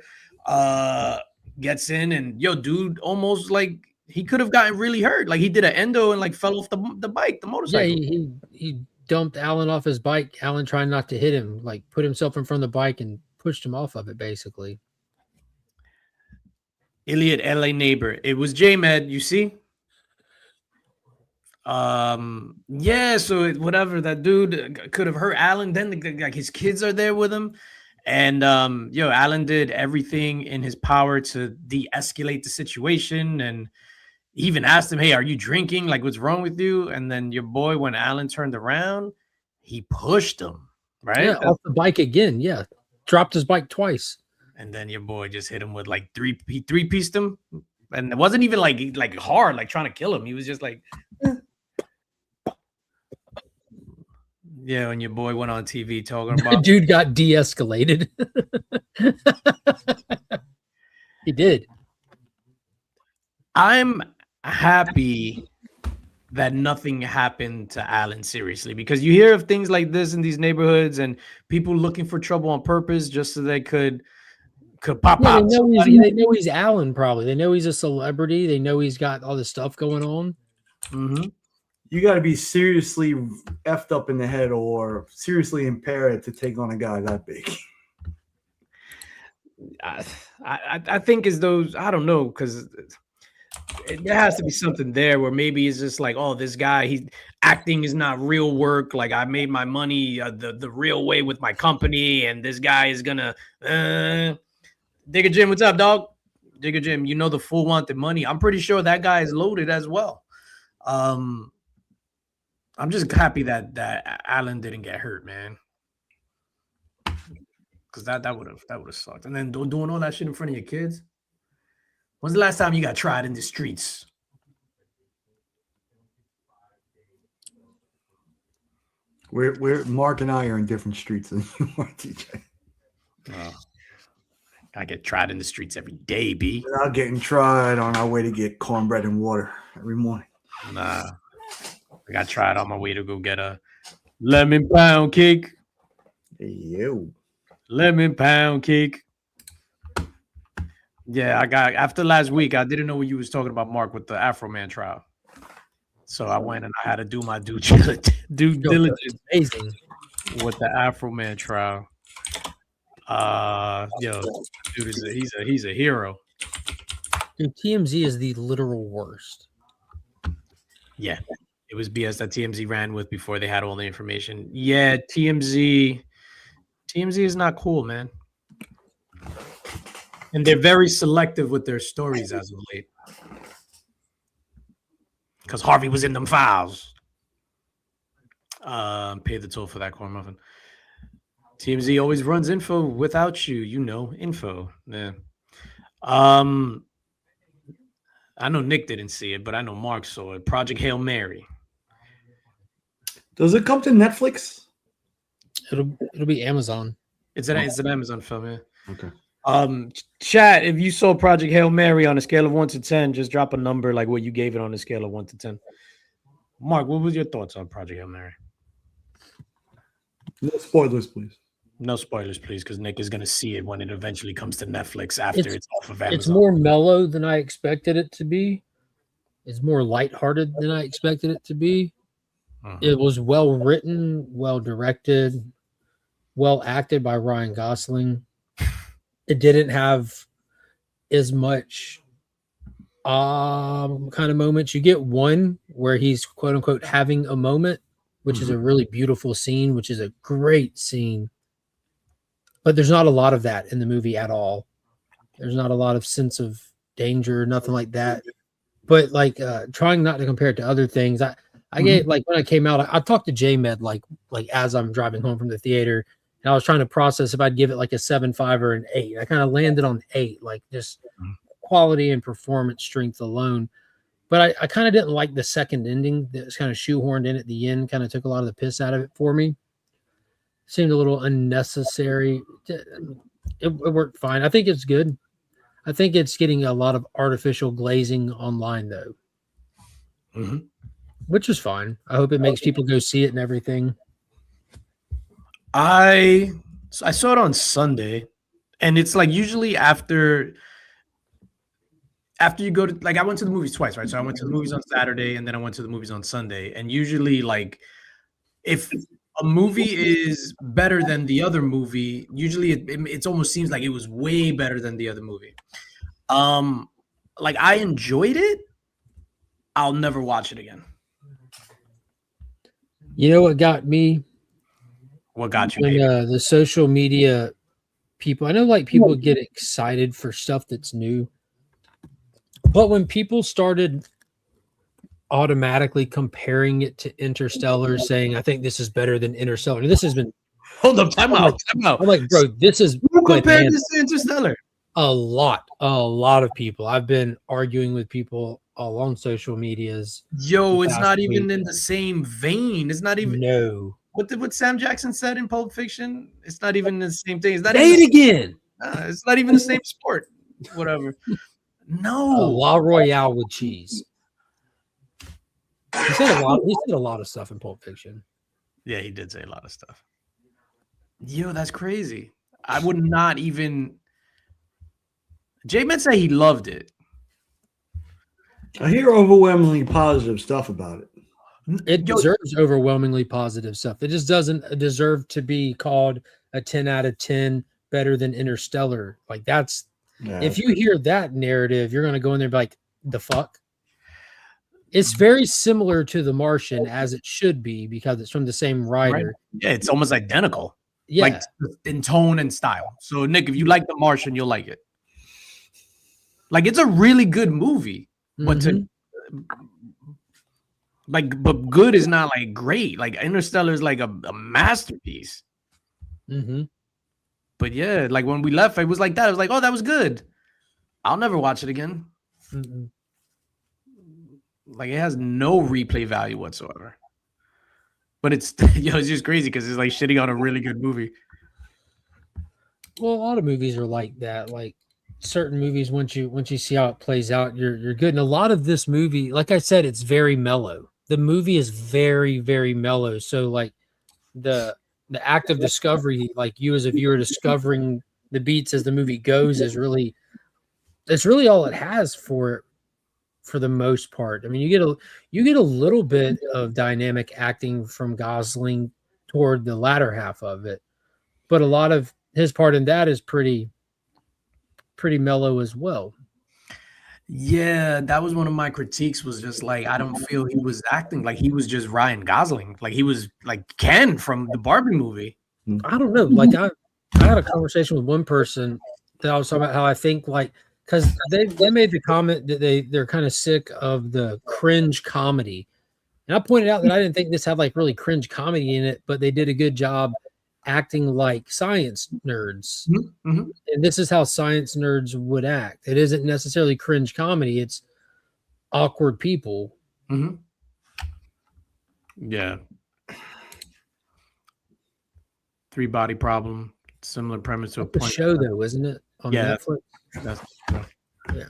gets in and dude almost like he could have gotten really hurt. Like he did an endo and like fell off the bike, the motorcycle. Yeah, he dumped Alan off his bike. Alan trying not to hit him, like put himself in front of the bike and pushed him off of it, basically. Elliot, LA neighbor. It was J-Med, you see? Yeah, so whatever, that dude could have hurt Alan. Then like his kids are there with him. And Alan did everything in his power to de-escalate the situation, and he even asked him, "Hey, are you drinking? Like, what's wrong with you?" And then your boy, when Alan turned around, he pushed him right off the bike again. Yeah, dropped his bike twice. And then your boy just hit him with like three-pieced him, and it wasn't even like hard, like trying to kill him. He was just like. Yeah, when your boy went on TV talking about dude got de-escalated. He did. I'm happy that nothing happened to Alan, seriously, because you hear of things like this in these neighborhoods and people looking for trouble on purpose just so they could pop out. They know he's Alan, probably. They know he's a celebrity. They know he's got all this stuff going on. Mm-hmm. You got to be seriously effed up in the head or seriously impaired to take on a guy that big. I think it's those, I don't know, because there has to be something there where maybe it's just like, oh, this guy, he's acting is not real work. Like I made my money the real way with my company, and this guy is gonna Digger Jim, what's up, dog? Digger Jim, you know the fool wanted money. I'm pretty sure that guy is loaded as well. I'm just happy that Alan didn't get hurt, man. Because that would have sucked. And then doing all that shit in front of your kids. When's the last time you got tried in the streets? We're Mark and I are in different streets than you are, TJ. I get tried in the streets every day, B. We're not getting tried on our way to get cornbread and water every morning. Nah. I got tried on my way to go get a lemon pound cake. Yo. Lemon pound cake. Yeah, I got after last week. I didn't know what you was talking about, Mark, with the Afro Man trial. So I went and I had to do my due diligence. Amazing. With the Afro Man trial. Dude, he's a hero. Dude, TMZ is the literal worst. Yeah, it was BS that TMZ ran with before they had all the information. Yeah, TMZ is not cool, man. And they're very selective with their stories as of late. Because Harvey was in them files. Pay the toll for that corn muffin. TMZ always runs info without you. You know, info. Yeah. I know Nick didn't see it, but I know Mark saw it. Project Hail Mary. Does it come to Netflix? It'll be Amazon. It's an Amazon film, yeah. Okay. Chat, if you saw Project Hail Mary on a scale of 1 to 10, just drop a number like what you gave it on a scale of 1 to 10. Mark, what was your thoughts on Project Hail Mary? No spoilers, please. No spoilers, please, because Nick is going to see it when it eventually comes to Netflix after it's off of Amazon. It's more mellow than I expected it to be. It's more lighthearted than I expected it to be. It was well written, well directed, well acted by Ryan Gosling. It didn't have as much kind of moments. You get one where he's quote unquote having a moment, which is a really beautiful scene, which is a great scene. But there's not a lot of that in the movie at all. There's not a lot of sense of danger, nothing like that. but like trying not to compare it to other things. I get like when I came out, I talked to J-Med like as I'm driving home from the theater, and I was trying to process if I'd give it like a 7.5 or an 8. I kind of landed on 8, like just quality and performance strength alone. But I kind of didn't like the second ending that was kind of shoehorned in at the end, kind of took a lot of the piss out of it for me. Seemed a little unnecessary. It worked fine. I think it's good. I think it's getting a lot of artificial glazing online though, which is fine. I hope it makes people go see it and everything. I saw it on Sunday, and it's like usually after you go to, like, I went to the movies twice, right? So I went to the movies on Saturday, and then I went to the movies on Sunday. And usually, like, if a movie is better than the other movie, usually it almost seems like it was way better than the other movie. Like, I enjoyed it. I'll never watch it again. You know what got me? What got you? When the social media people, I know like people get excited for stuff that's new, but when people started automatically comparing it to Interstellar, saying, I think this is better than Interstellar. This has been Hold up, time out. I'm like, bro, this is Who compared this to Interstellar? A lot of people. I've been arguing with people all on social medias. Yo, it's not even in the same vein. It's not even. No. What Sam Jackson said in Pulp Fiction? It's not even the same thing. It's not Say it again. It's not even the same sport. Whatever. No. La Royale with cheese. He said a lot of stuff in Pulp Fiction. Yeah, he did say a lot of stuff. Yo, that's crazy. I would not even. J-Man said he loved it. I hear overwhelmingly positive stuff about it. It deserves overwhelmingly positive stuff. It just doesn't deserve to be called a 10 out of 10 better than Interstellar. Like that's if you hear that narrative, you're going to go in there and be like, the fuck? It's very similar to The Martian as it should be because it's from the same writer. Right. Yeah, it's almost identical. Yeah. Like in tone and style. So Nick, if you like The Martian, you'll like it. Like it's a really good movie, but but good is not like great. Like Interstellar is like a masterpiece. But yeah, like when we left, it was like that. I was like, oh, that was good. I'll never watch it again. Like it has no replay value whatsoever. But it's it's just crazy because it's like shitting on a really good movie. Well, a lot of movies are like that. Like certain movies, once you see how it plays out, you're good. And a lot of this movie, like I said, it's very mellow. The movie is very, very mellow. So like the act of discovery, like you as a viewer discovering the beats as the movie goes, is really all it has for the most part. I mean, you get a little bit of dynamic acting from Gosling toward the latter half of it, but a lot of his part in that is pretty mellow as well. Yeah, that was one of my critiques, was just like, I don't feel he was acting like he was just Ryan Gosling. Like he was like Ken from the Barbie movie. I don't know. Like I had a conversation with one person that I was talking about how I think like, because they made the comment that they're kind of sick of the cringe comedy. And I pointed out that I didn't think this had like really cringe comedy in it, but they did a good job acting like science nerds. And this is how science nerds would act. It isn't necessarily cringe comedy. It's awkward people. Yeah. Three Body Problem. Similar premise to a point. Show though, isn't it? On Netflix? Yeah.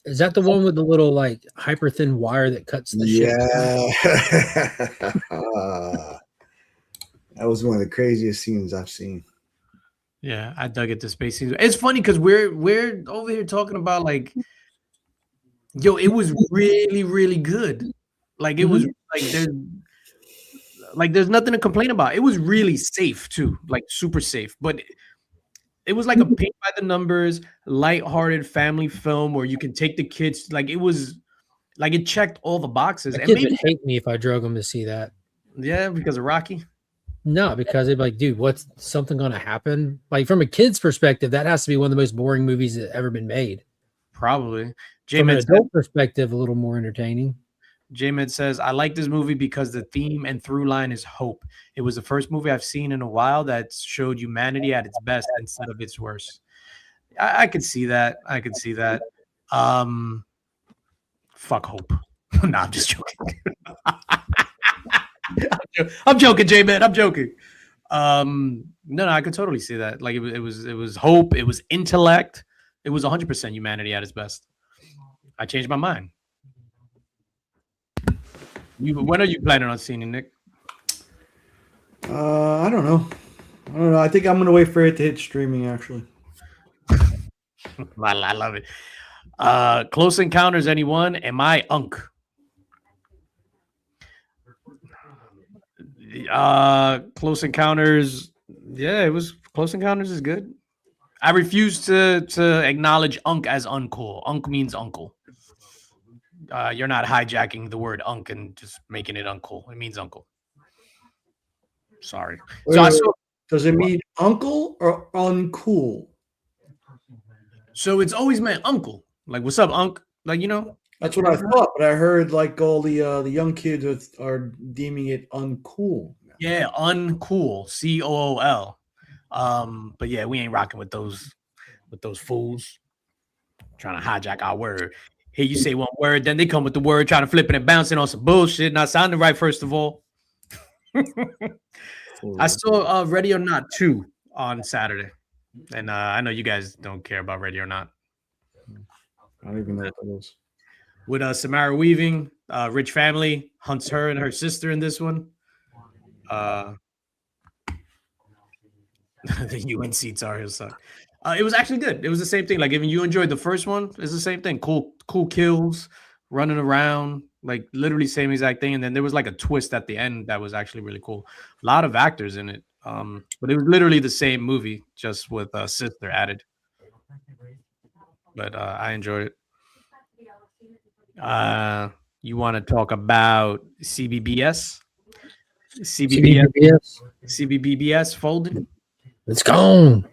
Is that the one with the little like hyper thin wire that cuts the shit? That was one of the craziest scenes I've seen. Yeah, I dug it. The space scenes. It's funny because we're over here talking about like, yo, it was really, really good. Like it was there's nothing to complain about. It was really safe too, like super safe. But it was like a paint by the numbers, lighthearted family film where you can take the kids. Like it was, like it checked all the boxes. My kids would hate me if I drug them to see that. Yeah, because of Rocky. No, because they'd be like, dude, what's something going to happen? Like from a kid's perspective, that has to be one of the most boring movies that ever been made. Probably. From an J-Med adult perspective, a little more entertaining. says, I like this movie because the theme and through line is hope. It was the first movie I've seen in a while that showed humanity at its best instead of its worst. I could see that. I could see that. Fuck hope. No, I'm just joking. I'm joking, J-Man. I'm joking. No, I could totally see that. Like it was hope. It was intellect. It was 100% humanity at its best. I changed my mind. When are you planning on seeing it, Nick? I don't know. I think I'm gonna wait for it to hit streaming. Actually, I love it. Close Encounters, anyone? Am I Unk? Close Encounters. Yeah, it was Close Encounters is good. I refuse to acknowledge Unk as uncool. Unk means uncle. You're not hijacking the word Unk and just making it uncool. It means uncle. Sorry. Does it mean uncle or uncool? So it's always meant uncle. Like, what's up, Unk? Like, That's what I thought, but I heard like all the young kids are deeming it uncool. Yeah, uncool. COOL. But yeah, we ain't rocking with those fools trying to hijack our word. Here you say one word, then they come with the word trying to flip it and bouncing on some bullshit, not sounding right. First of all, I saw Ready or Not 2 on Saturday, and I know you guys don't care about Ready or Not. I don't even know what that is. With Samara Weaving, rich family hunts her and her sister in this one. The UNC Tar Heels suck. It was actually good. It was the same thing. Like, if you enjoyed the first one, it's the same thing. Cool kills, running around, like literally same exact thing. And then there was like a twist at the end that was actually really cool. A lot of actors in it. But it was literally the same movie, just with sister added. But I enjoyed it. You want to talk about CBBS? CBBS folded. It's gone.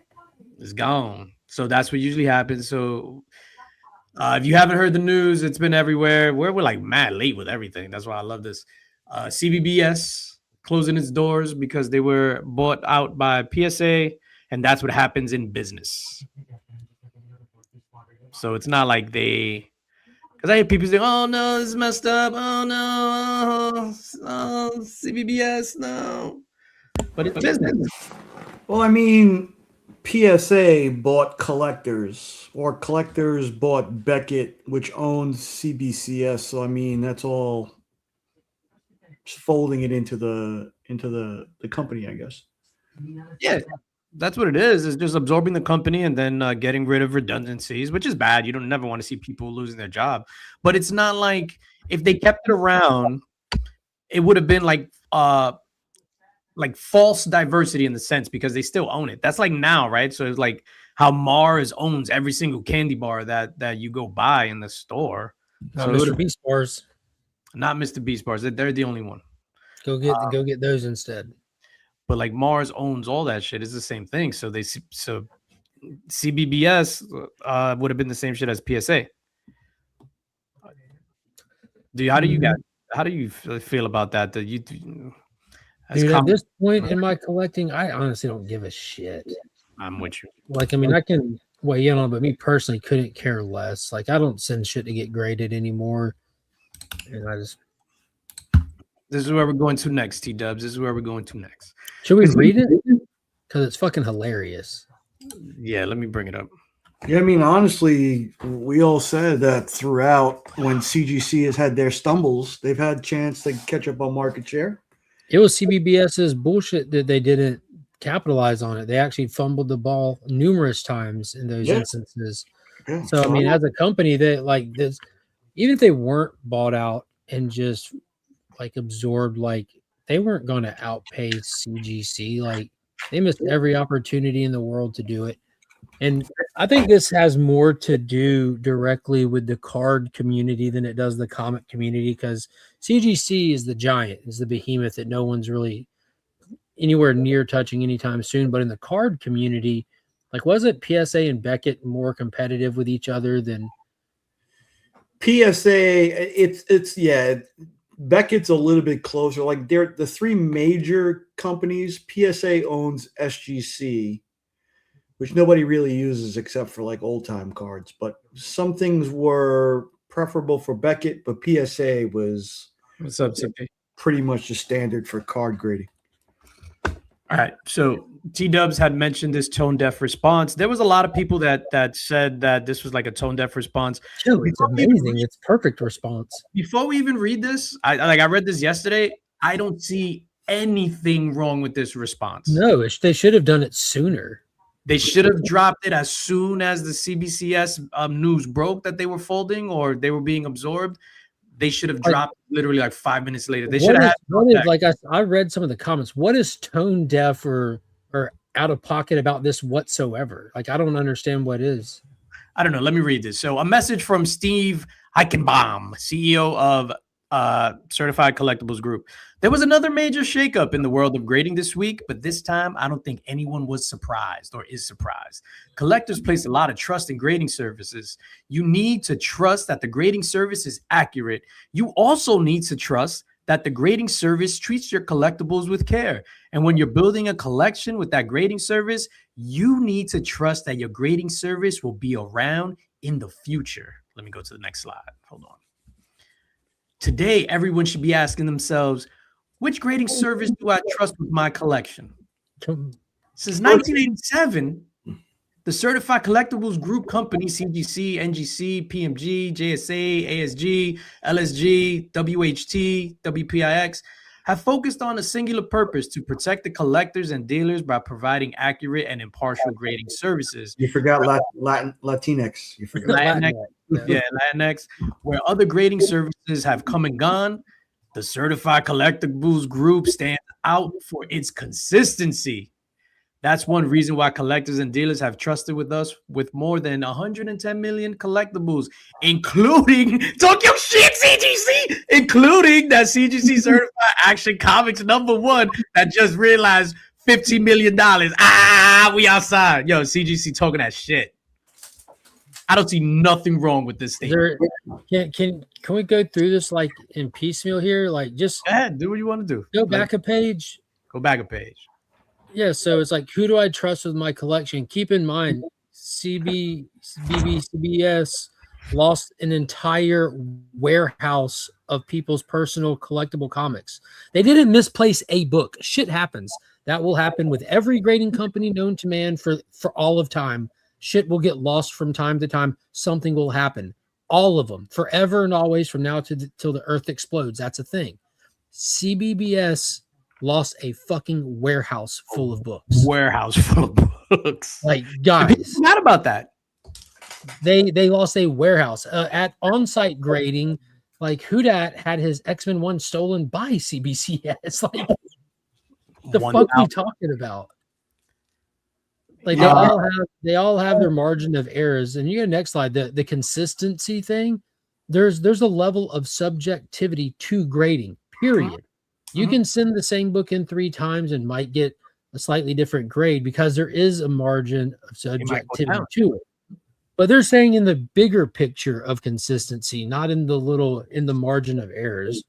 It's gone. So that's what usually happens. So if you haven't heard the news, it's been everywhere. We're like mad late with everything. That's why I love this. CBBS closing its doors because they were bought out by PSA, and that's what happens in business. So it's not like they, because I hear people say, "Oh no, this is messed up. Oh no, CBBS, no." But it's business. Well, I mean, PSA bought Collectors, or Collectors bought Beckett, which owns CBCS. So I mean, that's all just folding it into the company, I guess. Yeah, that's what it is. It's just absorbing the company and then getting rid of redundancies, which is bad. You don't never want to see people losing their job. But it's not like if they kept it around, it would have been like false diversity in the sense because they still own it. That's like now, right? So it's like how Mars owns every single candy bar that you go buy in the store. So Mr. Beast bars. Not Mr. Beast bars. They're the only one. Go get those instead. But like Mars owns all that shit. It's the same thing. So CBBS would have been the same shit as PSA. How do you feel about that? That you Dude, at this point in my collecting, I honestly don't give a shit. I'm with you. Like, I mean, I can weigh in on, but me personally couldn't care less. Like, I don't send shit to get graded anymore. And I just. This is where we're going to next, T-Dubs. This is where we're going to next. Should we read it? Because it's fucking hilarious. Yeah, let me bring it up. Yeah, I mean, honestly, we all said that throughout when CGC has had their stumbles, they've had a chance to catch up on market share. It was CBBS's bullshit that they didn't capitalize on it. They actually fumbled the ball numerous times in those instances. Yeah. So, I mean, as a company that like this, even if they weren't bought out and just like absorbed, like they weren't going to outpay CGC. Like they missed every opportunity in the world to do it. And I think this has more to do directly with the card community than it does the comic community, because CGC is the giant, is the behemoth that no one's really anywhere near touching anytime soon. But in the card community, like, wasn't PSA and Beckett more competitive with each other than PSA, it's yeah. Beckett's a little bit closer. Like they're the three major companies. PSA owns SGC, which nobody really uses except for like old time cards. But some things were preferable for Beckett, but PSA was What's up, CP? pretty much the standard for card grading. All right. So T-Dubs had mentioned this tone deaf response. There was a lot of people that said that this was like a tone deaf response. Chill, it's amazing. It's perfect response. Before we even read this, I read this yesterday. I don't see anything wrong with this response. No, they should have done it sooner. They should have dropped it as soon as the CBCS news broke that they were folding or they were being absorbed. They should have dropped literally like 5 minutes later. They should have like I read some of the comments. What is tone deaf or out of pocket about this whatsoever? Like, I don't understand what is. I don't know. Let me read this. So a message from Steve Eichenbaum, CEO of Certified Collectibles Group. There was another major shakeup in the world of grading this week, but this time I don't think anyone was surprised or is surprised. Collectors place a lot of trust in grading services. You need to trust that the grading service is accurate. You also need to trust that the grading service treats your collectibles with care. And when you're building a collection with that grading service, you need to trust that your grading service will be around in the future. Let me go to the next slide. Hold on. Today, everyone should be asking themselves, which grading service do I trust with my collection? Since 1987, the Certified Collectibles Group company, CGC, NGC, PMG, JSA, ASG, LSG, WHT, WPIX, have focused on a singular purpose to protect the collectors and dealers by providing accurate and impartial grading services. You forgot Latinx. You forgot Latinx. Yeah, Latinx. Where other grading services have come and gone, the Certified Collectibles Group stands out for its consistency. That's one reason why collectors and dealers have trusted with us with more than 110 million collectibles, including Tokyo shit CGC, including that CGC Certified Action Comics #1 that just realized $15 million. We outside. Yo, CGC talking that shit. I don't see nothing wrong with this thing. Can we go through this like in piecemeal here? Like, just go ahead, do what you want to do. Go back a page. Go back a page. Yeah, so it's like, who do I trust with my collection? Keep in mind, CBS lost an entire warehouse of people's personal collectible comics. They didn't misplace a book. Shit happens. That will happen with every grading company known to man for all of time. Shit will get lost from time to time. Something will happen. All of them, forever and always, from now to till the earth explodes. That's a thing. CBBS lost a fucking warehouse full of books. Warehouse full of books. Like, guys, not about that. They lost a warehouse at on-site grading. Like, Hudat had his X-Men 1 stolen by CBCS. Like, the fuck are you talking about? Like, they all have their margin of errors. And you get next slide, the consistency thing. There's a level of subjectivity to grading. Period. You can send the same book in 3 times and might get a slightly different grade because there is a margin of subjectivity to it. But they're saying in the bigger picture of consistency, not in the margin of errors.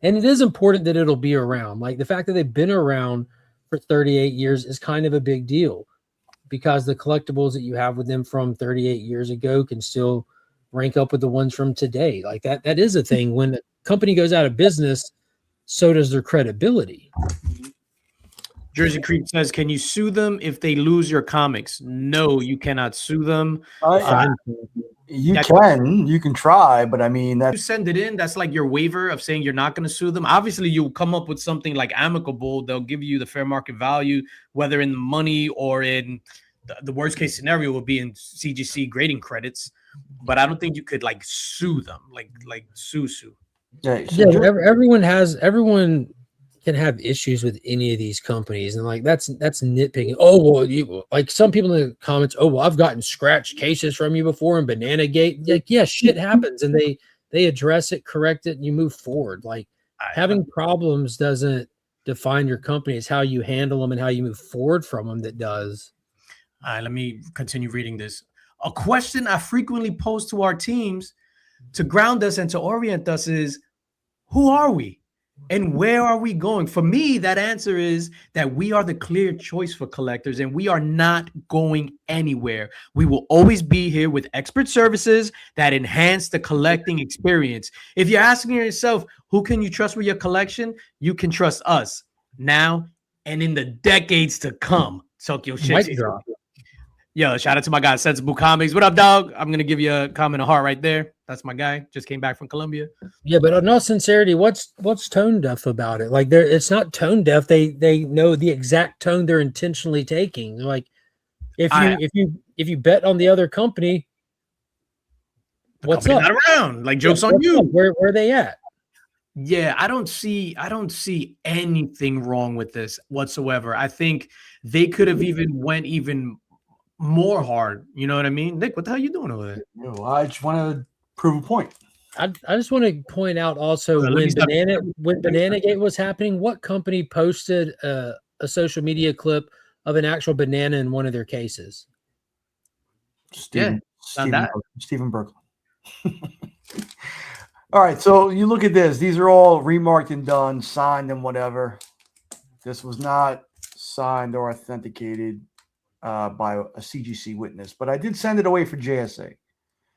And it is important that it'll be around. Like, the fact that they've been around for 38 years is kind of a big deal because the collectibles that you have with them from 38 years ago can still rank up with the ones from today. Like, that is a thing. When a company goes out of business, so does their credibility. Jersey Creek says, can you sue them if they lose your comics? No, you cannot sue them. You can try, but I mean, you send it in, that's like your waiver of saying you're not going to sue them. Obviously, you'll come up with something like amicable. They'll give you the fair market value, whether in money or in the worst case scenario will be in CGC grading credits. But I don't think you could like sue them, like sue. Yeah, everyone can have issues with any of these companies, and like that's nitpicking. Oh well, like some people in the comments. Oh well, I've gotten scratch cases from you before in Banana Gate. Like, yeah, shit happens, and they address it, correct it, and you move forward. Like, having problems doesn't define your company. It's how you handle them and how you move forward from them that does. All right, let me continue reading this. A question I frequently pose to our teams: to ground us and to orient us is, who are we? And where are we going? For me, that answer is that we are the clear choice for collectors and we are not going anywhere. We will always be here with expert services that enhance the collecting experience. If you're asking yourself, who can you trust with your collection? You can trust us now and in the decades to come. Tokyo Mic shit. drop. Yo, shout out to my guy, Sensible Comics. What up, dog? I'm going to give you a comment of heart right there. That's my guy. Just came back from Colombia. Yeah, but in all sincerity, what's tone deaf about it? Like, it's not tone deaf. They know the exact tone they're intentionally taking. Like, if you bet on the other company, what's up? Not around. Like, jokes on What's you. up? Where are they at? Yeah, I don't see anything wrong with this whatsoever. I think they could have went more hard. You know what I mean? Nick, what the hell you doing over there? Yo, I just want to prove a point. I just want to point out also Let me stop. when Bananagate was happening, what company posted a social media clip of an actual banana in one of their cases? Stephen that. Berkeley. All right, so you look at this. These are all remarked and done, signed and whatever. This was not signed or authenticated by a CGC witness, but I did send it away for JSA.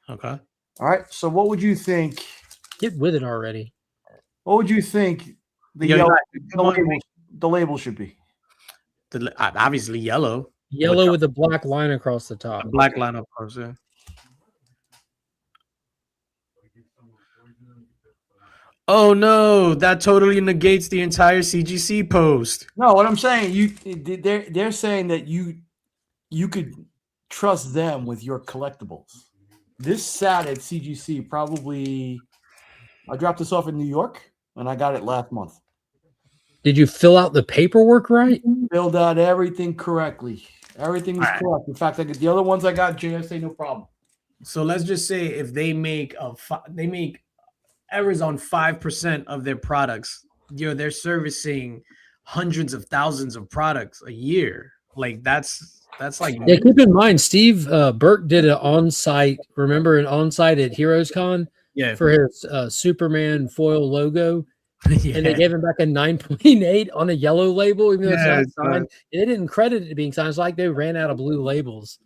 Okay. All right, so what would you think? Get with it already. What would you think the label should be? Obviously yellow. Yellow with a black line across the top. A black line, of course. Yeah. Oh no, that totally negates the entire CGC post. No, what I'm saying, they're saying that you could trust them with your collectibles. This sat at CGC probably. I dropped this off in New York, and I got it last month. Did you fill out the paperwork right? Filled out everything correctly. Everything was correct. In fact, the other ones I got JSA, no problem. So let's just say if they make errors on 5% of their products, they're servicing hundreds of thousands of products a year. Like that's like, yeah. Keep in mind, Steve Burke did an on-site. Remember an on-site at Heroes Con? Yeah, for his Superman foil logo, yeah. And they gave him back a 9.8 on a yellow label, even though it's not signed. They didn't credit it being signed. It's like they ran out of blue labels.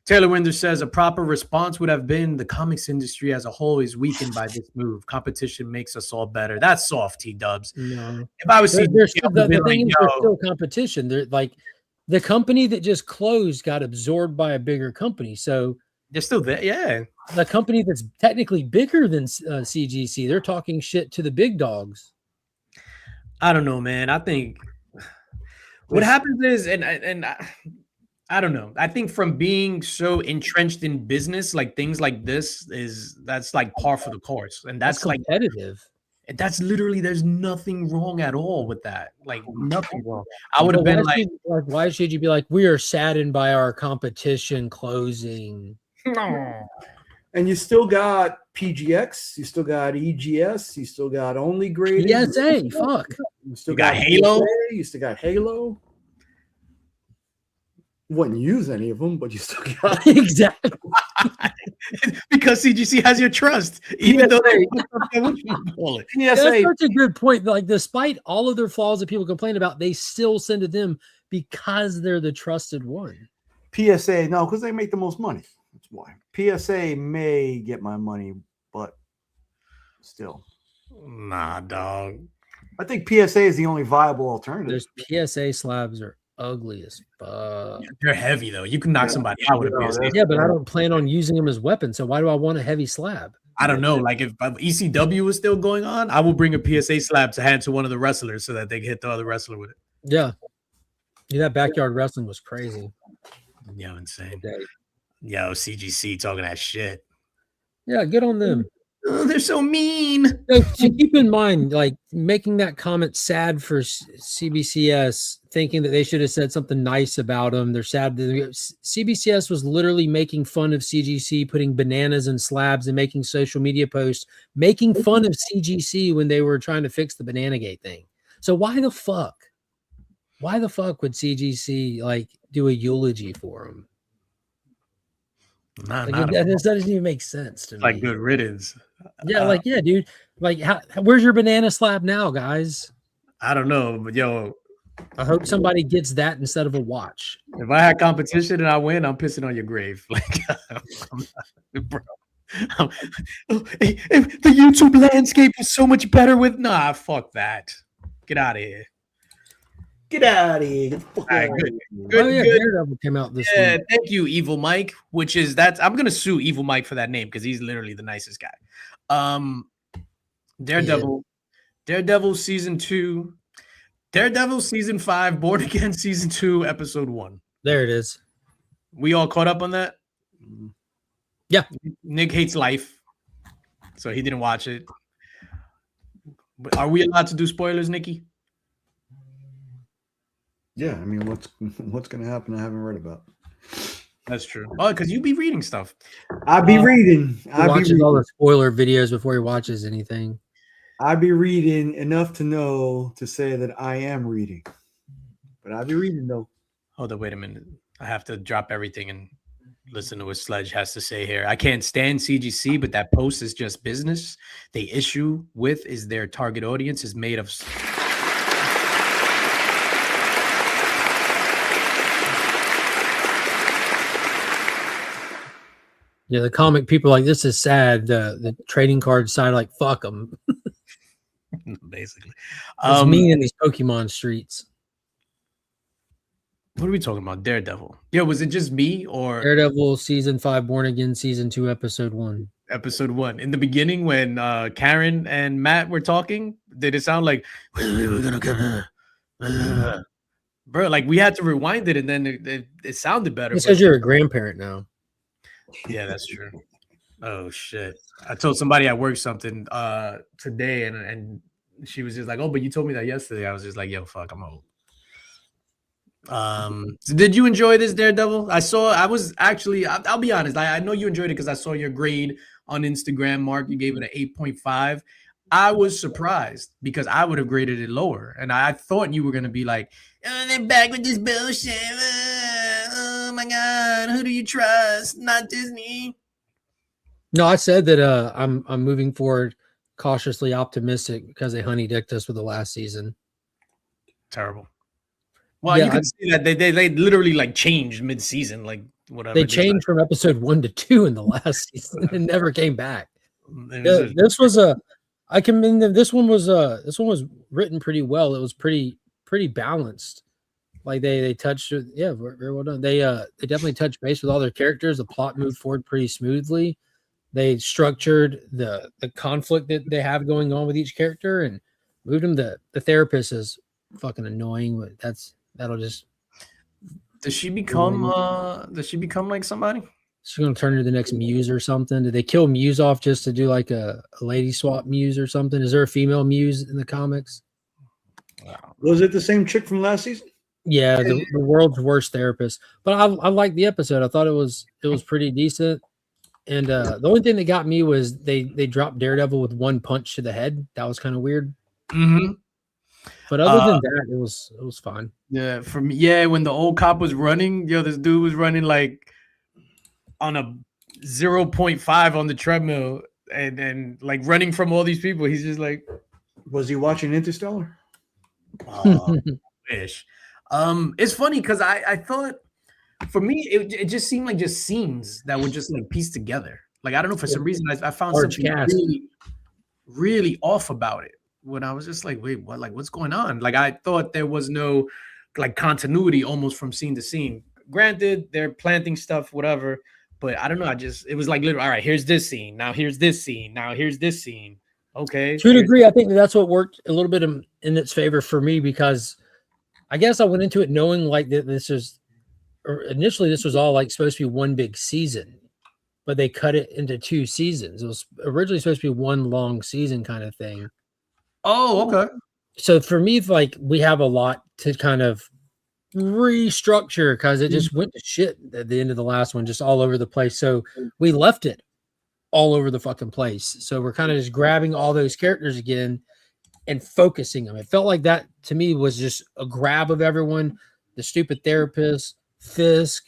Taylor Winder says a proper response would have been the comics industry as a whole is weakened by this move. Competition makes us all better. That's soft, T-dubs. No. If I was the thing is, there's still competition. They're like the company that just closed got absorbed by a bigger company. So they're still there. Yeah. The company that's technically bigger than CGC, they're talking shit to the big dogs. I don't know, man. I think what happens is, and I don't know. I think from being so entrenched in business, like things like this that's like par for the course, and that's like competitive. That's literally, there's nothing wrong at all with that. Like nothing wrong. I would have been like, why should you be like, we are saddened by our competition closing? No. And you still got PGX, you still got EGS, you still got Only Graded. PSA, fuck. You still got Halo. PSA, you still got Halo. Wouldn't use any of them, but you still got exactly because CGC has your trust, even though they That's such a good point. Like, despite all of their flaws that people complain about, they still send to them because they're the trusted one. PSA, no, because they make the most money. That's why. PSA may get my money, but still. Nah, dog. I think PSA is the only viable alternative. There's PSA slabs are ugly as fuck. They're heavy though. You can knock somebody out with a PSA. Yeah, but I don't plan on using them as weapons. So why do I want a heavy slab? I don't know. Like if ECW was still going on, I will bring a PSA slab to hand to one of the wrestlers so that they can hit the other wrestler with it. Yeah. Yeah, that backyard wrestling was crazy. Yo, insane. Yo, CGC talking that shit. Yeah, good on them. Oh, they're so mean. So keep in mind, like making that comment sad for CBCS, thinking that they should have said something nice about them. They're sad. CBCS was literally making fun of CGC, putting bananas in slabs and making social media posts, making fun of CGC when they were trying to fix the Bananagate thing. So why the fuck would CGC like do a eulogy for them? Nah, Like not that doesn't even make sense to me. like good riddance. Yeah, yeah, dude. Like, where's your banana slab now, guys? I don't know, but yo, I hope somebody gets that instead of a watch. if I had competition and I win, I'm pissing on your grave. Like, I'm not, bro. If the YouTube landscape was so much better with fuck that. Get out of here. Get out of here. All right, good. Oh yeah, Good. Daredevil came out this Yeah, week. thank you, Evil Mike. I'm gonna sue Evil Mike for that name because he's literally the nicest guy. Daredevil season 2, Daredevil season 5, Born Again season 2, episode 1. There it is. We all caught up on that. Yeah. Nick hates life, so he didn't watch it. But are we allowed to do spoilers, Nikki? Yeah, I mean, what's going to happen? I haven't read about. That's true. Oh, because you be reading stuff. I be reading. He watches all the spoiler videos before he watches anything. I be reading enough to know to say that I am reading, but I be reading though. Hold up, wait a minute. I have to drop everything and listen to what Sledge has to say here. I can't stand CGC, but that post is just business. The issue with is their target audience is made of. Yeah, the comic people are like, this is sad. The trading card side, like, fuck them. Basically, It's mean in these Pokemon streets. What are we talking about? Daredevil. Yeah, was it just me or Daredevil season 5, Born Again season 2, episode 1. episode 1? In the beginning, when Karen and Matt were talking, did it sound like we're gonna get bro? Like we had to rewind it, and then it sounded better. It says you're a grandparent now. Yeah, that's true. Oh shit! I told somebody at work something today, and she was just like, "Oh, but you told me that yesterday." I was just like, "Yo, fuck, I'm old." So did you enjoy this Daredevil? I'll be honest. I know you enjoyed it because I saw your grade on Instagram, Mark. You gave it an 8.5. I was surprised because I would have graded it lower, and I thought you were gonna be like, "Oh, they're back with this bullshit. Oh my god, who do you trust? Not Disney." No, I said that I'm moving forward cautiously optimistic because they honey dicked us with the last season. Terrible. Well, Yeah, you can see that they literally like changed mid-season, like whatever. They changed from episode 1 to 2 in the last season and never came back. This was I commend them. This one was written pretty well. It was pretty balanced. Like they touched it. Yeah, very well done. They definitely touched base with all their characters. The plot moved forward pretty smoothly. They structured the conflict that they have going on with each character and moved them. The therapist is fucking annoying, but that'll just. Does she become like somebody? She's gonna turn into the next Muse or something. Did they kill Muse off just to do like a lady swap Muse or something? Is there a female Muse in the comics? Wow. Was it the same chick from last season? Yeah, the world's worst therapist. But I liked the episode. I thought it was pretty decent. And the only thing that got me was they dropped Daredevil with one punch to the head. That was kind of weird. Mm-hmm. But other than that, it was fine. Yeah, for me, when the old cop was running, this dude was running like on a 0.5 on the treadmill and like running from all these people. He's just like, was he watching Interstellar? Wish. It's funny because I thought for me it just seemed like just scenes that were just like pieced together. Like I don't know, for some reason I found something really, really off about it when I was just like, wait, what? Like what's going on? Like I thought there was no like continuity almost from scene to scene. Granted, they're planting stuff, whatever, but I don't know. It was like literally, all right, here's this scene. Now here's this scene. Now here's this scene. Okay. To a degree, I think that's what worked a little bit in its favor for me because I guess I went into it knowing like that initially this was all like supposed to be one big season, but they cut it into 2 seasons. It was originally supposed to be one long season kind of thing. Oh, okay. So for me, like we have a lot to kind of restructure because it just went to shit at the end of the last one, just all over the place. So we left it all over the fucking place. So we're kind of just grabbing all those characters again and focusing them. It felt like that to me was just a grab of everyone. The stupid therapist, Fisk,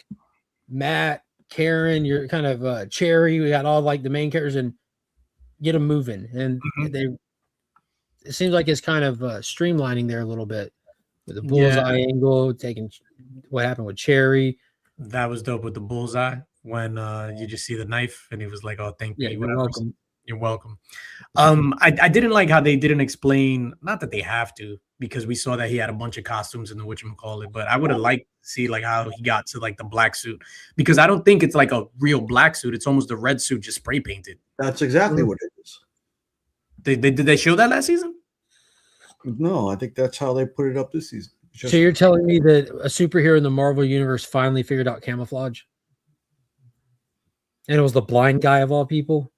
Matt, Karen, you're kind of Cherry. We got all like the main characters and get them moving. And it seems like it's kind of streamlining there a little bit with the bullseye angle, taking what happened with Cherry. That was dope with the bullseye when you just see the knife and he was like, "Oh, thank you. You're whatever." welcome. You're welcome. I didn't like how they didn't explain, not that they have to, because we saw that he had a bunch of costumes in the whatchamacallit, but I would have liked to see like how he got to like the black suit, because I don't think it's like a real black suit. It's almost a red suit just spray painted. That's exactly what it is. Did they show that last season? No, I think that's how they put it up this season. So you're telling me that a superhero in the Marvel universe finally figured out camouflage? And it was the blind guy of all people?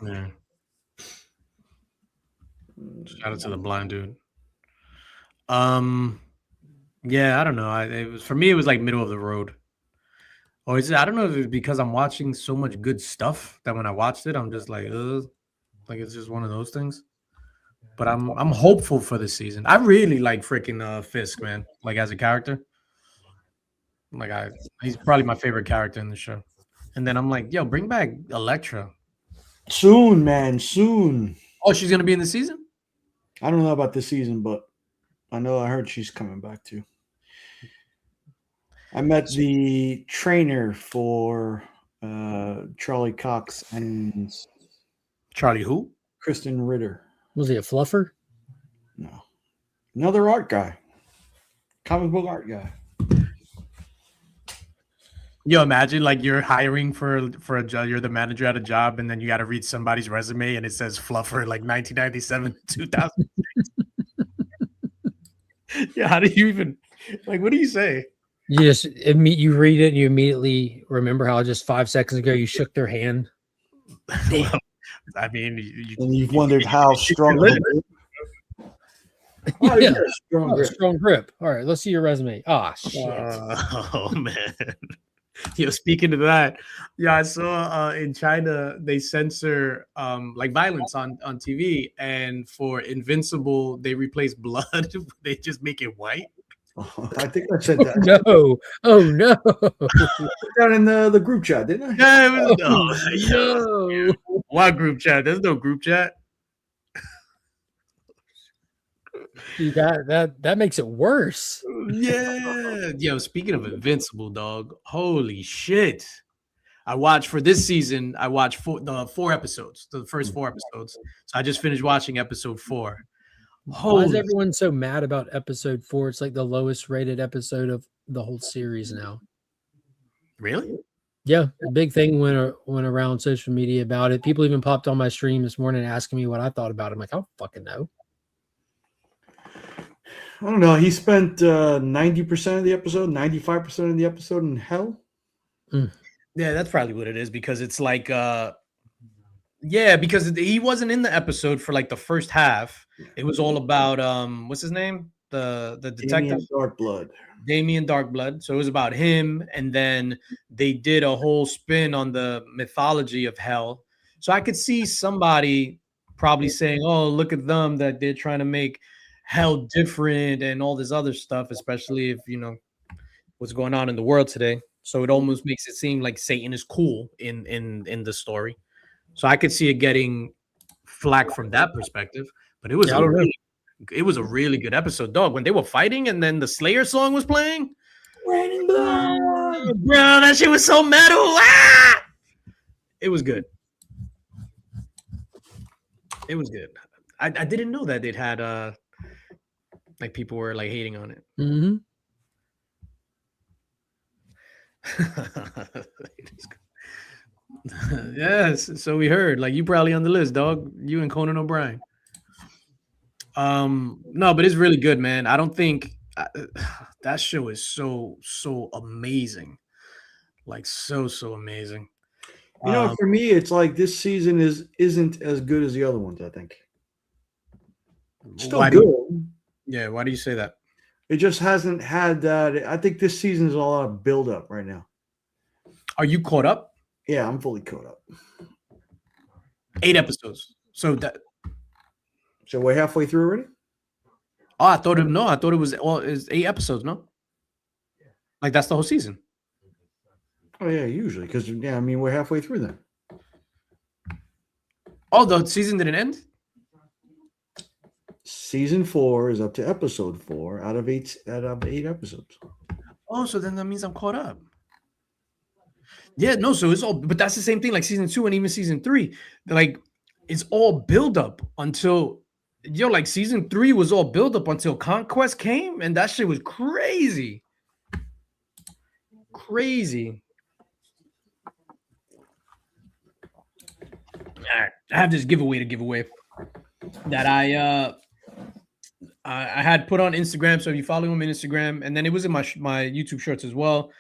Yeah. Shout out to the blind dude. Yeah, I don't know. It was, for me, it was like middle of the road. Or is it, I don't know if it's because I'm watching so much good stuff that when I watched it, I'm just like, ugh. Like it's just one of those things. But I'm hopeful for this season. I really like freaking Fisk, man. Like as a character. Like he's probably my favorite character in the show. And then I'm like, yo, bring back Elektra. Soon, man, soon. Oh, she's gonna be in the season? I don't know about this season, but I heard she's coming back too. I met the trainer for Charlie Cox and Charlie who? Kristen Ritter. Was he a fluffer? No. Another art guy. Comic book art guy. Yo, imagine like you're hiring for a job, you're the manager at a job, and then you got to read somebody's resume and it says fluffer like 1997 2000. Yeah, how do you even like what do you say? You just you read it and you immediately remember how just 5 seconds ago you shook their hand. Well, I mean, And you've wondered how strong. Oh, yeah. Strong grip. Strong grip. All right, let's see your resume. Ah, shit. Oh man. Yo, speaking of that, yeah, I saw in China they censor like violence on TV, and for Invincible they replace blood. They just make it white. Oh, I think I said that. No. Oh no. Down in the group chat, didn't I? Yeah, it was, No. What group chat? There's no group chat. Dude, that makes it worse. Yeah. Yo, speaking of Invincible, dog, holy shit. I watched for this season, I watched the 4 episodes, the first 4 episodes. So I just finished watching episode 4. Why is everyone so mad about episode 4? It's like the lowest rated episode of the whole series now. Really? Yeah, a big thing went around social media about it. People even popped on my stream this morning asking me what I thought about it. I'm like, I don't fucking know. I don't know. He spent 90% of the episode, 95% of the episode in hell. Yeah, that's probably what it is, because it's like yeah, because he wasn't in the episode for like the first half. It was all about what's his name? The detective Damien Darkblood. So it was about him, and then they did a whole spin on the mythology of hell. So I could see somebody probably saying, "Oh, look at them, that they're trying to make hell different and all this other stuff," especially if you know what's going on in the world today. So it almost makes it seem like Satan is cool in the story. So I could see it getting flack from that perspective. But it was it was a really good episode, dog. When they were fighting and then the Slayer song was playing, Raining Blood, bro, that shit was so metal. Ah! It was good. It was good. I didn't know that they'd had like people were like hating on it. Mm-hmm. Yes, so we heard. Like you probably on the list, dog. You and Conan O'Brien. No, but it's really good, man. I don't think that show is so amazing. Like so amazing. You know, for me, it's like this season isn't as good as the other ones, I think. Still good. Yeah, why do you say that? It just hasn't had that. I think this season is a lot of build up right now. Are you caught up? Yeah, I'm fully caught up. 8 episodes. So we're halfway through already? Oh, I thought it was it's 8 episodes, no? Like that's the whole season. Oh yeah, usually because I mean we're halfway through then. Oh, the season didn't end? Season 4 is up to episode 4 out of 8 episodes. Oh, so then that means I'm caught up. Yeah, no, so it's all, but that's the same thing like season 2 and even season 3. Like, it's all build up until, like season 3 was all build up until Conquest came, and that shit was crazy. Crazy. All right, I have this giveaway to give away that I had put on Instagram. So if you follow him on Instagram, and then it was in my YouTube shorts as well.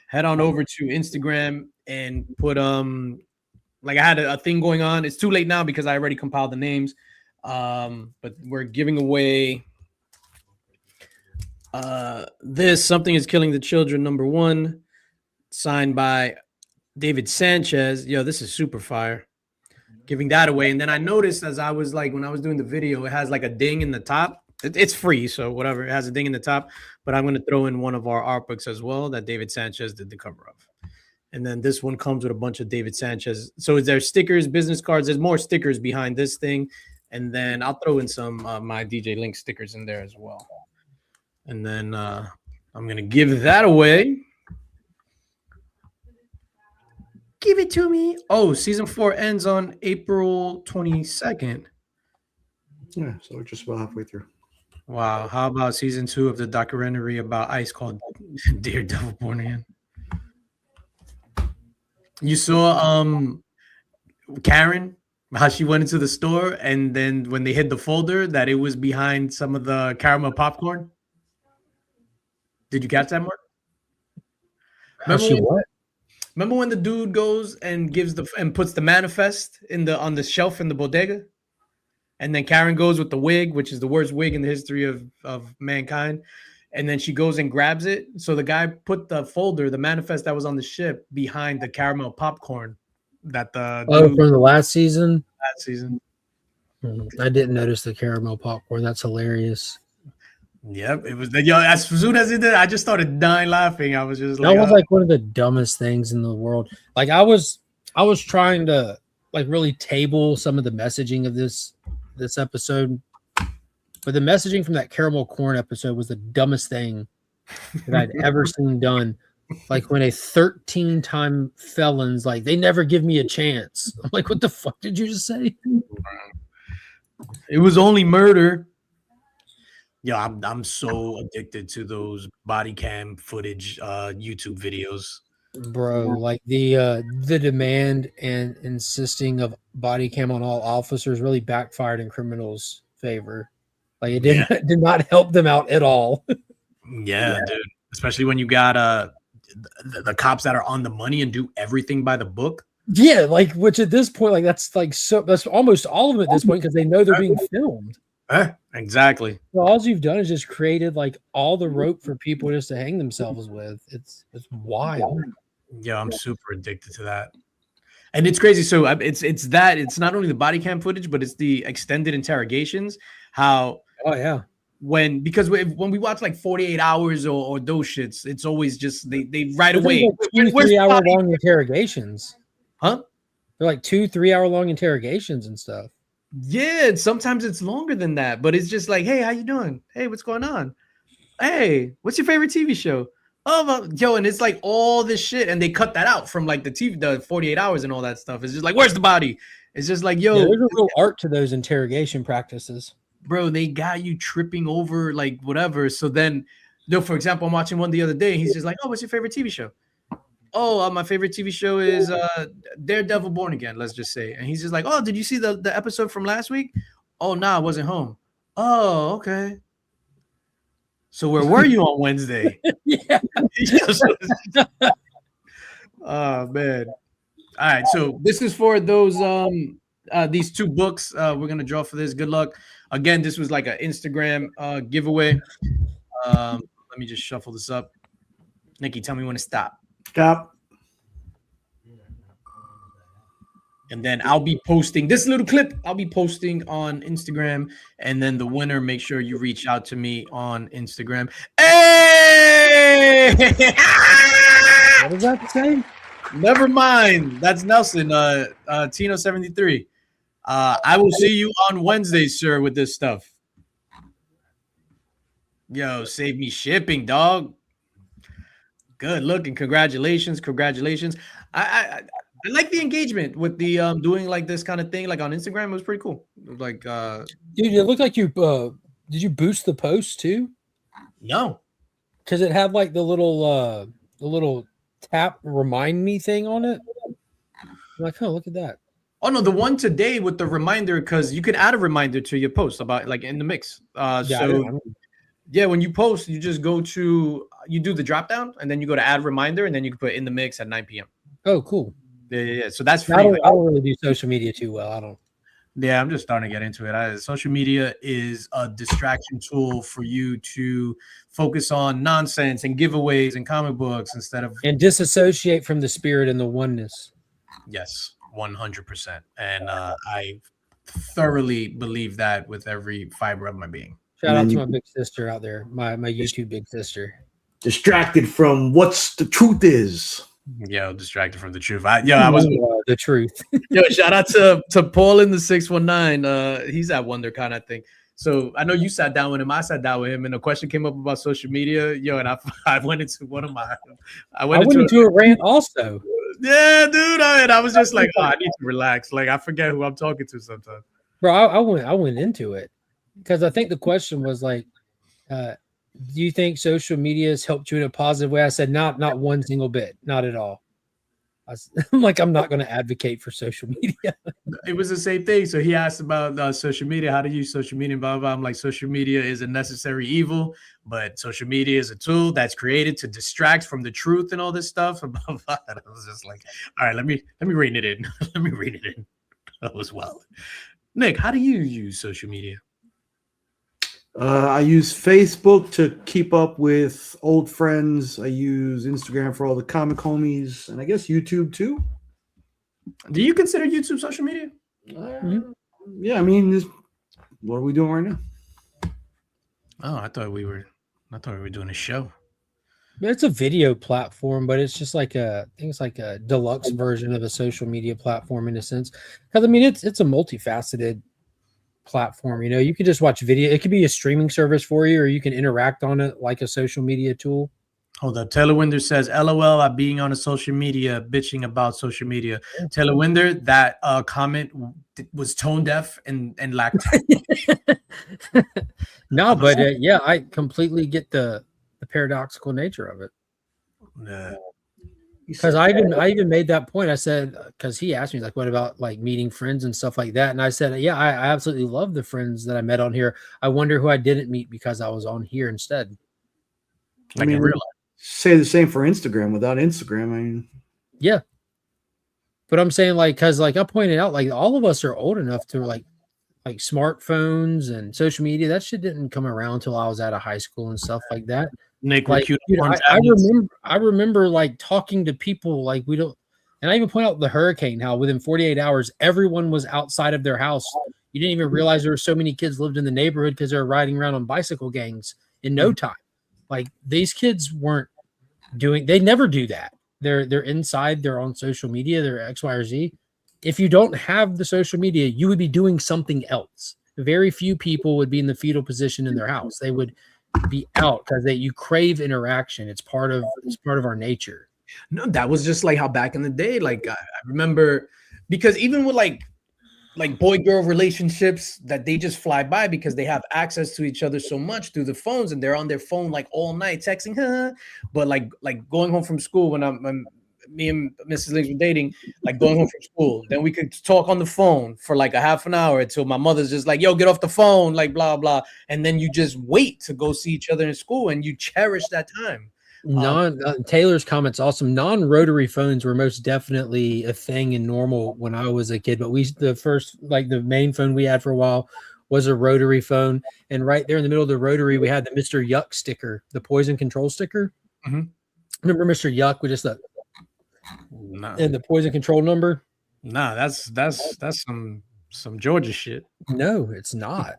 Head on over to Instagram and put like I had a thing going on. It's too late now because I already compiled the names. But we're giving away this Something Is Killing the Children #1, signed by David Sanchez. Yo, this is super fire. Giving that away. And then I noticed as I was like, when I was doing the video, it has like a ding in the top. It's free, so whatever. It has a ding in the top, but I'm going to throw in one of our art books as well that David Sanchez did the cover of. And then this one comes with a bunch of David Sanchez. So there's stickers, business cards. There's more stickers behind this thing. And then I'll throw in some my DJ Link stickers in there as well. And then I'm going to give that away. Give it to me. Oh, season 4 ends on April 22nd. Yeah, so we're just about halfway through. Wow. How about season 2 of the documentary about Ice called Daredevil Born Again? You saw Karen, how she went into the store, and then when they hid the folder, that it was behind some of the caramel popcorn. Did you catch that, Mark? Remember when the dude goes and puts the manifest on the shelf in the bodega? And then Karen goes with the wig, which is the worst wig in the history of mankind. And then she goes and grabs it. So the guy put the folder, the manifest that was on the ship, behind the caramel popcorn that from the last season. I didn't notice the caramel popcorn. That's hilarious. Yep, it was. As soon as it did, I just started dying laughing. I was just like, that was like one of the dumbest things in the world. Like I was trying to like really table some of the messaging of this episode, but the messaging from that caramel corn episode was the dumbest thing that I'd ever seen done. Like when a 13-time felon's like, they never give me a chance. I'm like, what the fuck did you just say? It was only murder. Yeah, I'm so addicted to those body cam footage YouTube videos. Bro, like the demand and insisting of body cam on all officers really backfired in criminals' favor. Like it did not help them out at all. Yeah, dude. Especially when you got the cops that are on the money and do everything by the book. Yeah, like which at this point, like that's almost all of them at this point because they know they're being filmed. Exactly. Well, all you've done is just created like all the rope for people just to hang themselves with. It's wild. Yeah, I'm super addicted to that. And it's crazy. So it's not only the body cam footage, but it's the extended interrogations. Because when we watch like 48 hours or those shits, it's always just they right away. Like 2-3 hour long interrogations. Huh? They're like 2-3 hour long interrogations and stuff. Yeah, sometimes it's longer than that, but it's just like, hey, how you doing? Hey, what's going on? Hey, what's your favorite TV show? Oh, yo, and it's like all this shit, and they cut that out from like the 48 hours and all that stuff. It's just like, where's the body? It's just like, yo, there's a real art to those interrogation practices, bro. They got you tripping over like whatever. So then, for example, I'm watching one the other day. He's just like, oh, what's your favorite TV show? Oh, my favorite TV show is Daredevil Born Again, let's just say. And he's just like, oh, did you see the episode from last week? Oh, no, I wasn't home. Oh, okay. So where were you on Wednesday? Yeah. Oh, man. All right, so this is for those these 2 books we're going to draw for this. Good luck. Again, this was like an Instagram giveaway. Let me just shuffle this up. Nikki, tell me when to stop. Stop. And then I'll be posting this little clip. I'll be posting on Instagram. And then the winner, make sure you reach out to me on Instagram. Hey! What does that say? Never mind. That's Nelson. Tino 73. I will see you on Wednesday, sir, with this stuff. Yo, save me shipping, dog. Good looking. Congratulations. I like the engagement with the doing like this kind of thing, like on Instagram. It was pretty cool. Like Dude, it looked like you did you boost the post too? no. Because it had like the little tap remind me thing on it. I'm like, oh, look at that. Oh no, the one today with the reminder, because you can add a reminder to your post about like in the mix. Yeah, when you post, you just go to you do the drop down and then you go to add reminder and then you can put in the mix at 9 p.m. Oh, cool. Yeah. So that's free. I don't really do social media too well. I don't. Yeah, I'm just starting to get into it. Social media is a distraction tool for you to focus on nonsense and giveaways and comic books instead of disassociate from the spirit and the oneness. Yes, 100%. And I thoroughly believe that with every fiber of my being. Shout out to my big sister out there, my YouTube big sister. Distracted from what's the truth is. Yo, distracted from the truth. I was the truth. Yo, shout out to Paul in the 619. He's at WonderCon, I think. So I know you sat down with him. I sat down with him, and a question came up about social media. Yo, and I went into one of my. I went into a rant also. Yeah, dude. I was just like, I need to relax. Like I forget who I'm talking to sometimes. Bro, I went into it because I think the question was like, do you think social media has helped you in a positive way? I said, not one single bit, not at all. I'm like, I'm not going to advocate for social media. It was the same thing. So he asked about social media, how to use social media, blah, blah, blah. I'm like, social media is a necessary evil, but social media is a tool that's created to distract from the truth and all this stuff. And blah, blah. And I was just like, all right, let me rein it in. Let me rein it in. That was wild. Nick, how do you use social media? I use Facebook to keep up with old friends. I use Instagram for all the comic homies, and I guess YouTube too. Do you consider YouTube social media? Yeah, I mean, what are we doing right now? Oh, I thought we were doing a show. It's a video platform, but it's just like I think it's like a deluxe version of a social media platform in a sense. Because I mean, it's a multifaceted platform. You know, you can just watch video. It could be a streaming service for you, or you can interact on it like a social media tool. Hold up. Taylor Winder says, LOL at being on a social media, bitching about social media. Taylor Winder, that comment was tone deaf and lacked. No, but yeah, I completely get the paradoxical nature of it. Because I even made that point. I said, because he asked me like, what about like meeting friends and stuff like that? And I said, yeah, I absolutely love the friends that I met on here. I wonder who I didn't meet because I was on here instead. Like in real life. Say the same for Instagram. Without Instagram, I mean, yeah. But I'm saying like, because like I pointed out, like all of us are old enough to like smartphones and social media. That shit didn't come around until I was out of high school and stuff like that. Nick, like, dude, I remember like talking to people like we don't, and I even point out the hurricane, how within 48 hours, everyone was outside of their house. You didn't even realize there were so many kids lived in the neighborhood because they were riding around on bicycle gangs in no time. Like these kids weren't they never do that. They're inside, they're on social media, they're X, Y, or Z. If you don't have the social media, you would be doing something else. Very few people would be in the fetal position in their house. They would be out because you crave interaction. It's part of our nature. No, that was just like how back in the day, like I remember, because even with like boy-girl relationships that they just fly by because they have access to each other so much through the phones and they're on their phone like all night texting, but like going home from school when me and Mrs. Links were dating, like going home from school, then we could talk on the phone for like a half an hour until my mother's just like, yo, get off the phone, like blah, blah. And then you just wait to go see each other in school and you cherish that time. Taylor's comments awesome. Non-rotary phones were most definitely a thing and normal when I was a kid, but the main phone we had for a while was a rotary phone. And right there in the middle of the rotary, we had the Mr. Yuck sticker, the poison control sticker. Mm-hmm. Remember Mr. Yuck with just and the poison control number? Nah, that's some Georgia shit. No, it's not.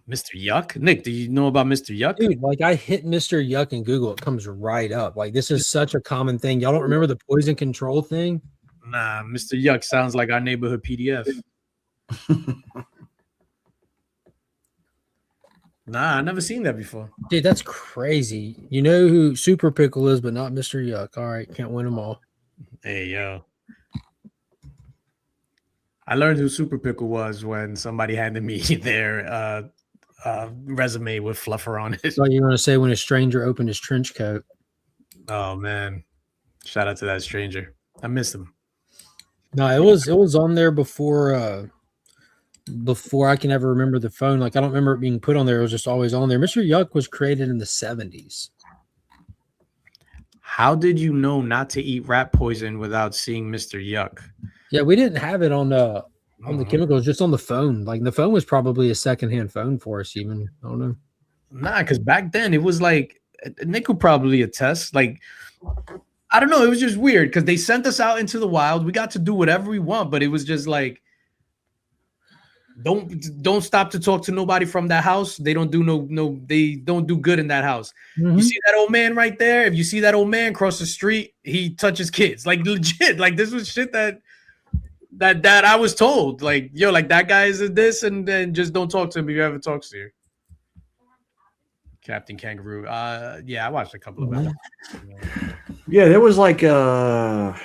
Mr. Yuck? Nick, do you know about Mr. Yuck? Dude, like I hit Mr. Yuck in Google, it comes right up. Like this is such a common thing. Y'all don't remember the poison control thing? Nah, Mr. Yuck sounds like our neighborhood PDF. Nah, I never seen that before. Dude, that's crazy. You know who Super Pickle is, but not Mr. Yuck. All right, can't win them all. Hey, yo. I learned who Super Pickle was when somebody handed me their resume with fluffer on it. So you're gonna say when a stranger opened his trench coat. Oh man. Shout out to that stranger. I miss him. No, it was on there before I can ever remember the phone. Like I don't remember it being put on there. It was just always on there. Mr. Yuck was created in the 70s. How did you know not to eat rat poison without seeing Mr. Yuck? Yeah, we didn't have it on the chemicals, just on the phone. Like the phone was probably a secondhand phone for us, even. I don't know. Nah, because back then it was like Nick could probably attest. Like, I don't know, it was just weird because they sent us out into the wild. We got to do whatever we want, but it was just like, don't stop to talk to nobody from that house. They don't do they don't do good in that house. Mm-hmm. You see that old man right there? If you see that old man cross the street, he touches kids. Like legit. Like this was shit that I was told. Like, yo, like that guy is this, and then just don't talk to him if you ever talks to you. Captain Kangaroo. Yeah, I watched a couple of them. Yeah, there was like a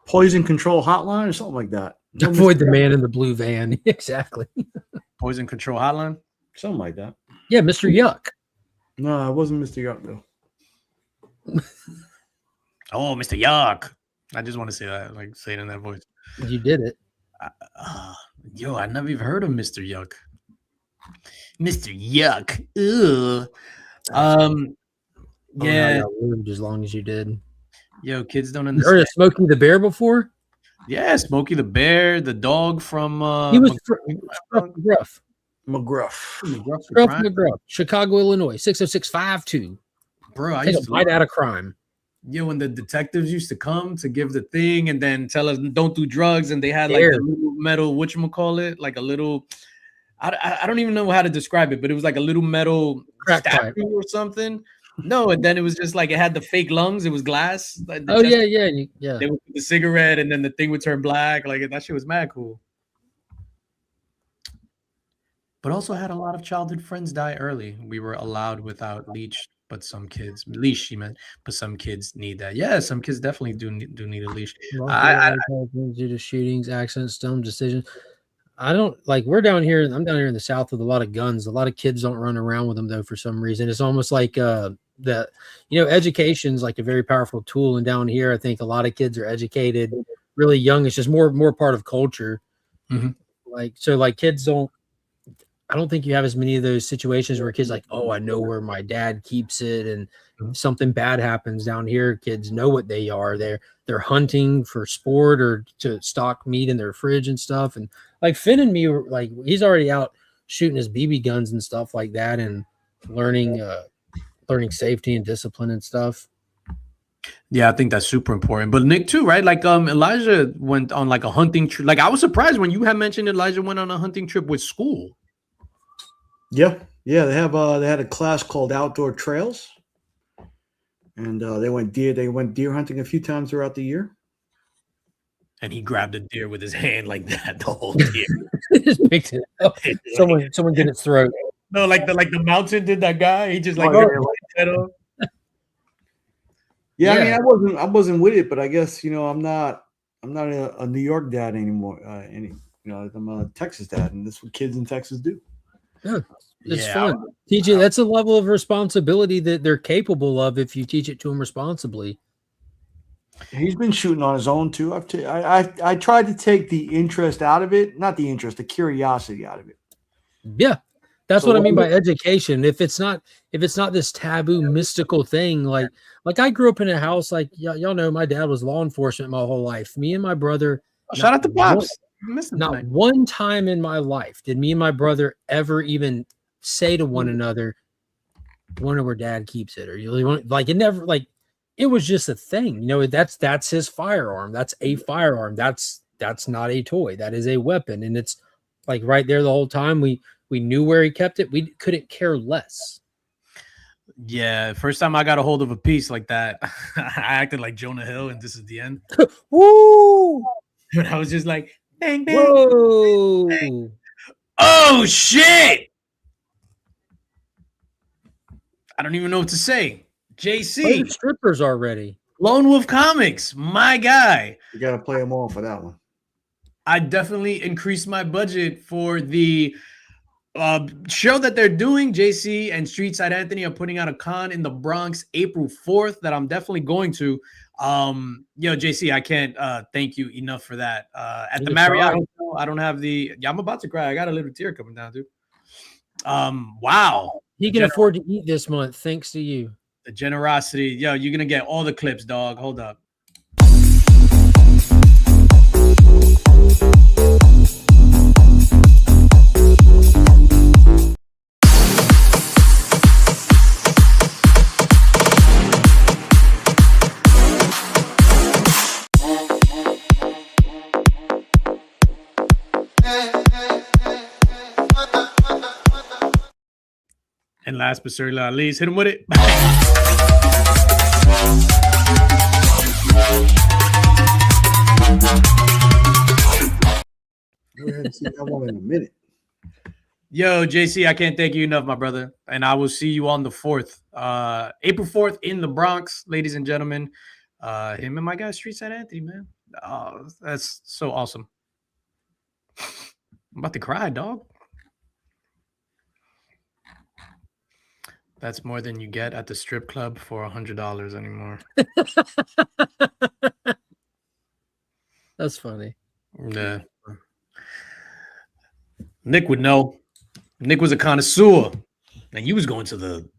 poison control hotline or something like that. Avoid the man in the blue van. Exactly. Poison control hotline. Something like that. Yeah, Mr. Yuck. No, it wasn't Mr. Yuck though. Oh, Mr. Yuck. I just want to say that, like say it in that voice. You did it. Yo, I never even heard of Mr. Yuck. Mr. Yuck. Ugh. Yeah. I got rude as long as you did. Yo, kids don't You understand. heard of Smokey the Bear before? Yeah, Smokey the Bear, the dog from He was McGruff. McGruff, Chicago, Illinois, 60652. Bro, I Take used a bite out of crime. Yo, when the detectives used to come to give the thing and then tell us don't do drugs, and they had like There. the little metal, whatchamacallit, like a little, I don't even know how to describe it, but it was like a little metal Crack pipe. statue or something. No, and then it was just like it had the fake lungs. It was glass. Like the Oh chest- yeah. They would put the cigarette, and then the thing would turn black. Like that shit was mad cool. But also had a lot of childhood friends die early. We were allowed without leash, but some kids leash. She meant, but some kids need that. Yeah, some kids definitely do need a leash. Due to shootings, accidents, dumb decisions. I don't like. We're down here. I'm down here in the South with a lot of guns. A lot of kids don't run around with them though. For some reason, it's almost like that. Education is like a very powerful tool. And down here, I think a lot of kids are educated really young. It's just more part of culture. Mhm. Like kids don't. I don't think you have as many of those situations where kids like, oh, I know where my dad keeps it, and if something bad happens down here, kids know what they are. They're hunting for sport or to stock meat in their fridge and stuff. And like Finn and me, like he's already out shooting his BB guns and stuff like that, and learning safety and discipline and stuff. Yeah, I think that's super important. But Nick too, right? Like Elijah went on like a hunting trip. Like I was surprised when you had mentioned Elijah went on a hunting trip with school. Yeah. They had a class called Outdoor Trails, and they went deer hunting a few times throughout the year. And he grabbed a deer with his hand like that, the whole deer. Just picked it up. Someone did its throat. No, like the mountain did that guy. He just like Yeah, I mean, I wasn't with it, but I guess I'm not a New York dad anymore. I'm a Texas dad, and that's what kids in Texas do. Yeah, it's fun. TJ, that's a level of responsibility that they're capable of if you teach it to them responsibly. He's been shooting on his own too. I tried to take the interest out of it, not the interest, the curiosity out of it. Yeah, that's what I mean by education. If it's not this taboo mystical thing, like I grew up in a house, like y'all know, my dad was law enforcement my whole life. Me and my brother. Shout out to Pops. Not one time in my life did me and my brother ever even say to one another, "Wonder where Dad keeps it," or "You really want?" Like it never. Like it was just a thing. That's his firearm. That's a firearm. That's not a toy. That is a weapon, and it's like right there the whole time. We We knew where he kept it. We couldn't care less. Yeah, first time I got a hold of a piece like that, I acted like Jonah Hill, and this is the end. Woo! And I was just like, bang, bang. Whoa! Oh shit! I don't even know what to say. Play JC, the strippers already. Lone Wolf Comics, my guy. You got to play them all for that one. I definitely increased my budget for the show that they're doing. JC and Streetside Anthony are putting out a con in the Bronx April 4th that I'm definitely going to. JC, I can't thank you enough for that. At the Marriott Hotel, I don't have the. Yeah, I'm about to cry. I got a little tear coming down, dude. Wow. He can afford to eat this month thanks to you. The generosity. Yo, you're gonna get all the clips, dog. Hold up. And last but certainly not least, hit him with it. We haven't seen that one in a minute. Yo, JC, I can't thank you enough, my brother. And I will see you on the 4th. April 4th in the Bronx, ladies and gentlemen. Him and my guy, Streetside Anthony, man. Oh, that's so awesome. I'm about to cry, dog. That's more than you get at the strip club for $100 anymore. That's funny. Yeah. Nick would know. Nick was a connoisseur, and you was going to the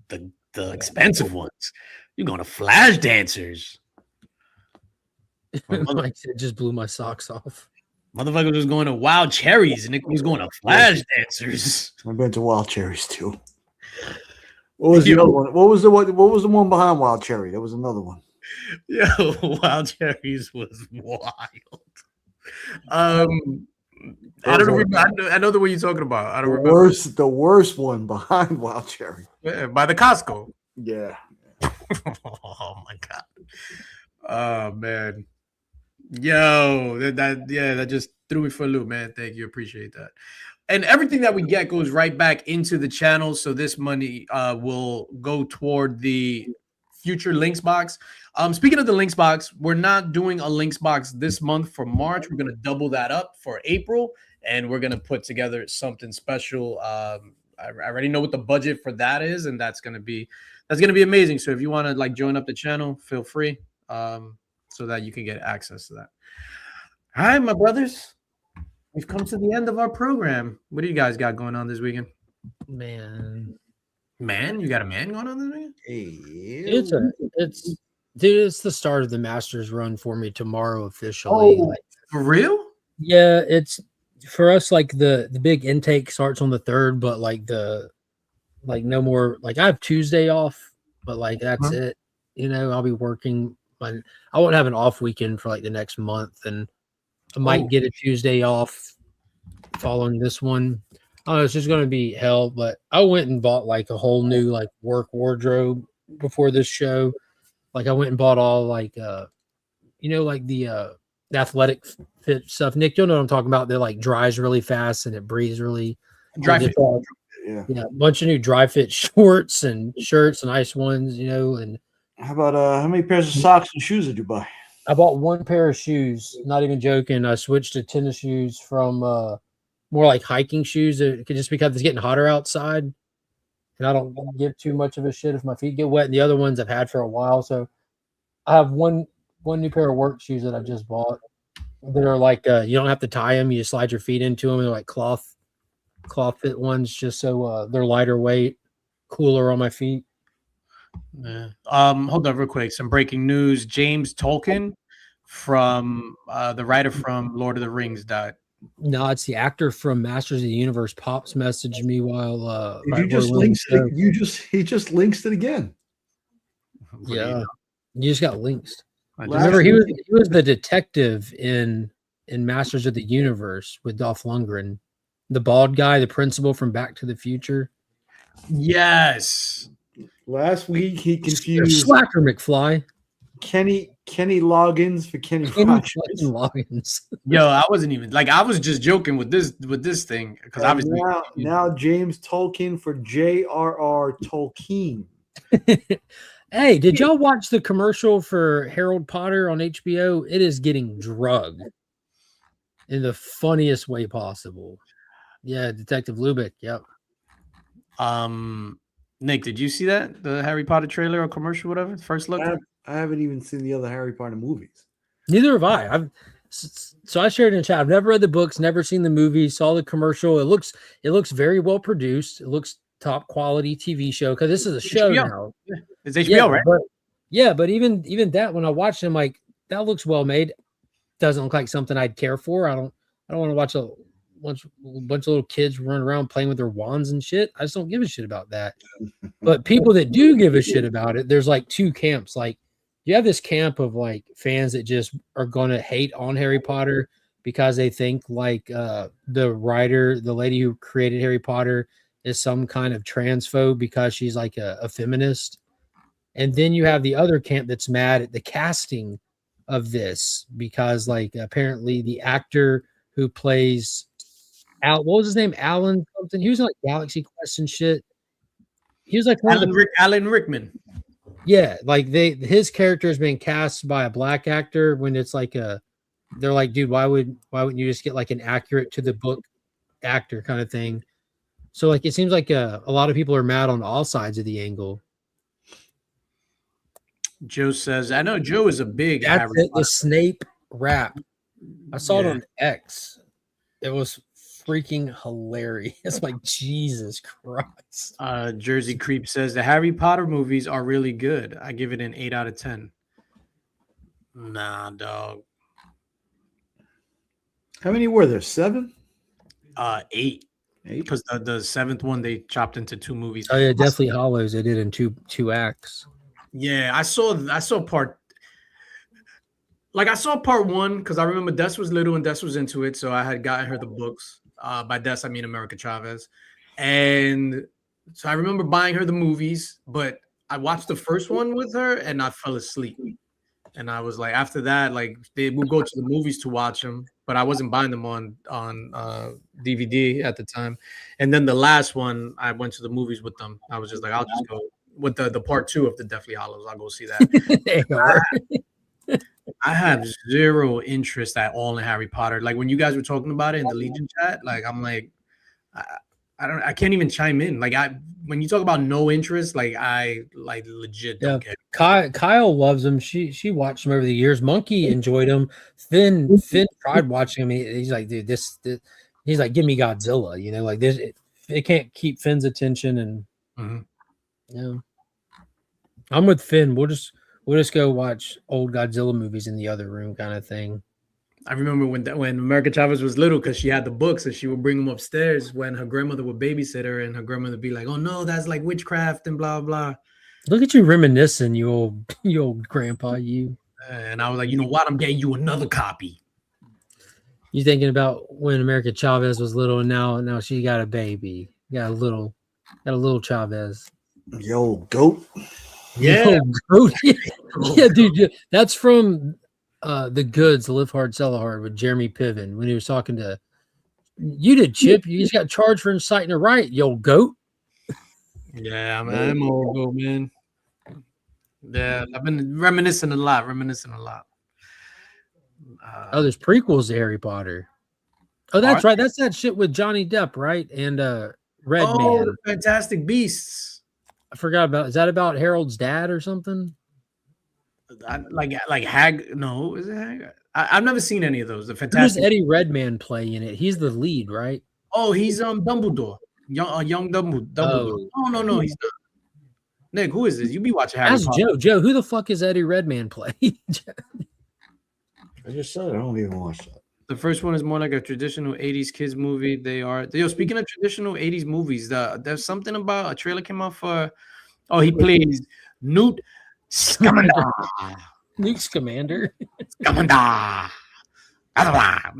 expensive ones. You're going to flash dancers. Like it just blew my socks off. Motherfucker was going to Wild Cherries, and Nick was going to flash dancers. I've been to Wild Cherries too. What was the other one? What was the one behind Wild Cherry? There was another one. Yo, Wild Cherries was wild. I don't remember. I know the one you're talking about. I don't remember. The worst one behind Wild Cherry. Yeah, by the Costco. Yeah. Oh my god. Oh man. Yo, that just threw me for a loop, man. Thank you. Appreciate that. And everything that we get goes right back into the channel. So this money will go toward the future links box. Speaking of the links box, we're not doing a links box this month for March. We're going to double that up for April, and we're going to put together something special. I already know what the budget for that is, and that's going to be amazing. So if you want to like join up the channel, feel free so that you can get access to that. All right, my brothers. We've come to the end of our program. What do you guys got going on this weekend? Man, you got a man going on this weekend? It's the start of the Masters run for me tomorrow officially. Oh, for real? Yeah, it's for us. Like the big intake starts on the 3rd, but no more. Like I have Tuesday off, but like that's it. You know, I'll be working, but I won't have an off weekend for like the next month, and I might get a Tuesday off following this one. I don't know, it's just going to be hell, but I went and bought like a whole new like work wardrobe before this show. Like I went and bought all like, like the athletic fit stuff. Nick, you'll know what I'm talking about. They're like dries really fast and it breathes really dry fit. Yeah, a bunch of new dry fit shorts and shirts, nice ones, and how about how many pairs of socks and shoes did you buy? I bought one pair of shoes, not even joking. I switched to tennis shoes from more like hiking shoes. Just because it's getting hotter outside, and I don't give too much of a shit if my feet get wet. And the other ones I've had for a while, so I have one new pair of work shoes that I just bought. They're like you don't have to tie them; you just slide your feet into them. They're like cloth fit ones, just so they're lighter weight, cooler on my feet. Yeah. Hold on real quick. Some breaking news. James Tolkien from the writer from Lord of the Rings died. No, it's the actor from Masters of the Universe. Pops messaged me while he just links it again. Yeah. You just got links. Remember he was the detective in Masters of the Universe with Dolph Lundgren. The bald guy, the principal from Back to the Future. Yes. Last week he confused Slacker McFly. Kenny Loggins for Kenny Kenny Rogers. fucking Loggins. Yo, I wasn't even like I was just joking with this thing because And obviously now James Tolkien for J.R.R. Tolkien. Hey, did y'all watch the commercial for Harold Potter on HBO? It is getting drugged in the funniest way possible. Yeah, Detective Lubick. Yep. Nick, did you see that? The Harry Potter trailer or commercial, whatever? First look? I haven't even seen the other Harry Potter movies. Neither have I. So I shared in the chat. I've never read the books, never seen the movie, saw the commercial. It looks very well produced. It looks top quality TV show because this is a show HBO. now. It's HBO, right? But even that when I watched it, I'm like, that looks well made. Doesn't look like something I'd care for. I don't want to watch a bunch of little kids run around playing with their wands and shit. I just don't give a shit about that. But people that do give a shit about it, there's like two camps. Like you have this camp of like fans that just are gonna hate on Harry Potter because they think like the writer, the lady who created Harry Potter, is some kind of transphobe because she's like a feminist. And then you have the other camp that's mad at the casting of this because like apparently the actor who plays what was his name? Alan something. He was in like Galaxy Quest and shit. He was like Alan Rickman. Yeah, like his character is being cast by a black actor when it's like they're like, dude, why wouldn't you just get like an accurate to the book actor kind of thing? So like it seems like a lot of people are mad on all sides of the angle. Joe says, I know Joe is a big That's Harry it, Potter. the Snape rap. I saw it on X. It was freaking hilarious. Like Jesus Christ. Jersey Creep says the Harry Potter movies are really good. I give it an 8 out of 10. Nah, dog. How many were there? 7? 8. Because the 7th one they chopped into 2 movies. Oh yeah, Deathly Hollows. They did in two acts. Yeah, I saw part. Like I saw part 1 because I remember Des was little and Des was into it, so I had gotten her the books. By Des, I mean America Chavez, and so I remember buying her the movies. But I watched the first one with her and I fell asleep. And I was like, after that, like they would go to the movies to watch them, but I wasn't buying them on DVD at the time. And then the last one, I went to the movies with them. I was just like, I'll just go with the part 2 of the Deathly Hollows. I'll go see that. I have zero interest at all in Harry Potter. Like when you guys were talking about it in the Legion chat, like I'm like, I can't even chime in. Like when you talk about no interest, like I like legit don't care. Kyle loves them. She watched them over the years. Monkey enjoyed them. Finn tried watching them. He's like, dude, this he's like, give me Godzilla. You know, like this. It can't keep Finn's attention, and I'm with Finn. We'll just go watch old Godzilla movies in the other room, kind of thing. I remember when America Chavez was little because she had the books and she would bring them upstairs when her grandmother would babysit her, and her grandmother would be like, "Oh no, that's like witchcraft and blah blah." Look at you reminiscing, you old grandpa, you. And I was like, you know what? I'm getting you another copy. You thinking about when America Chavez was little, and now she got a baby, got a little Chavez. Yo, goat. Yeah, goat. Yeah, dude. That's from The Goods, Live Hard, Sell Hard with Jeremy Piven when he was talking to you. Did Chip? You just got charged for inciting a riot, yo goat. Yeah, I'm old goat, man. Yeah, I've been reminiscing a lot. There's prequels to Harry Potter. Oh, that's right. That's that shit with Johnny Depp, right? And Red Man. The Fantastic Beasts. I forgot about. Is that about Harold's dad or something? Like Hag? No, is it Hag? I've never seen any of those. The Who Fantastic. does Eddie Redmayne play in it? He's the lead, right? Oh, he's Dumbledore, young Dumbledore. Oh no, he's not. Nick, who is this? You be watching Harry Potter. Joe. Joe, who the fuck is Eddie Redmayne play? I just said I don't even watch that. The first one is more like a traditional 80s kids movie. Speaking of traditional 80s movies, there's something about a trailer came out for. Oh, he plays Newt Scamander. Newt Scamander. Scamander.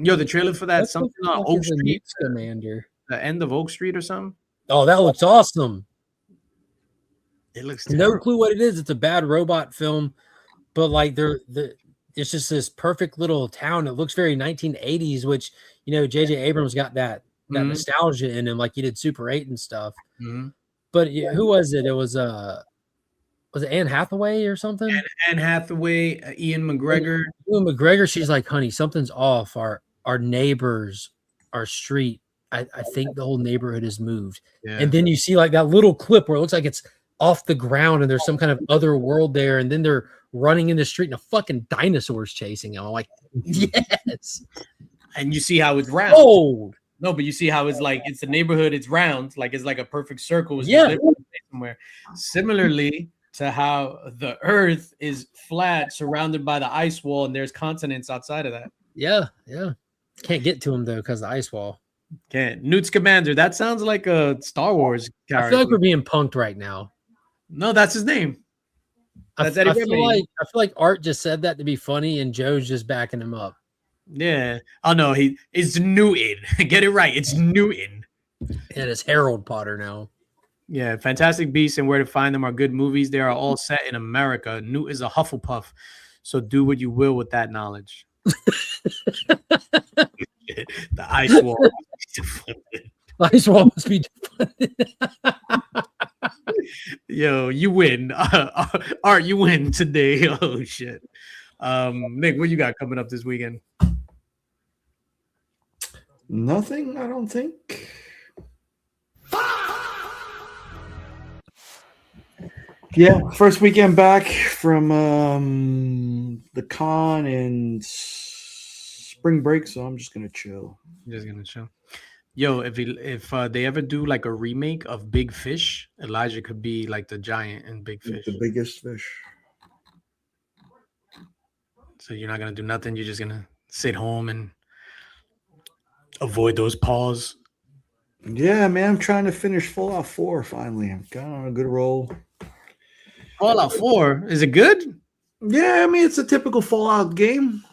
Yo, the trailer for that something on Oak Street. Scamander. the end of Oak Street or something. Oh, that looks awesome. It looks No terrible. clue what it is. It's a bad robot film, but like it's just this perfect little town. It looks very 1980s, which J.J. Abrams got that Mhm. nostalgia in him, like he did Super 8 and stuff. Mhm. But who was it? It was it Anne Hathaway or something? Anne Hathaway, Ian McGregor. Ewan McGregor, she's like, honey, something's off. Our neighbors, our street. I think the whole neighborhood has moved. Yeah. And then you see like that little clip where it looks like it's off the ground and there's some kind of other world there, and then they're running in the street and a fucking dinosaur's chasing them. I'm like, yes. And you see how it's round. Oh No, but you see how it's like it's a neighborhood, it's round, like it's like a perfect circle. It's Yeah. just somewhere. Similarly to how the earth is flat, surrounded by the ice wall, and there's continents outside of that. yeah. Can't get to him though because the ice wall. Can't. Newt Scamander, that sounds like a Star Wars I character. feel like we're being punked right now. No, that's his name. That's I Eddie feel Redmayne. like Art just said that to be funny, and Joe's just backing him up. Yeah. Oh no, it's Newton. Get it right. It's Newton. And it's Harold Potter now. Yeah, Fantastic Beasts and Where to Find Them are good movies. They are all set in America. Newt is a Hufflepuff, so do what you will with that knowledge. The ice wall. Ice wall must be Yo, you win. Art, you win today. Oh shit. Nick, what you got coming up this weekend? Nothing, I don't think. Yeah, first weekend back from the con and spring break, so I'm just gonna chill. Just gonna chill. Yo, if they ever do like a remake of Big Fish, Elijah could be like the giant in Big Fish. The biggest fish. So you're not gonna do nothing. You're just gonna sit home and avoid those paws. Yeah, man, I'm trying to finish Fallout 4 finally. I'm kind of on a good roll. Fallout 4, is it good? Yeah, I mean it's a typical Fallout game.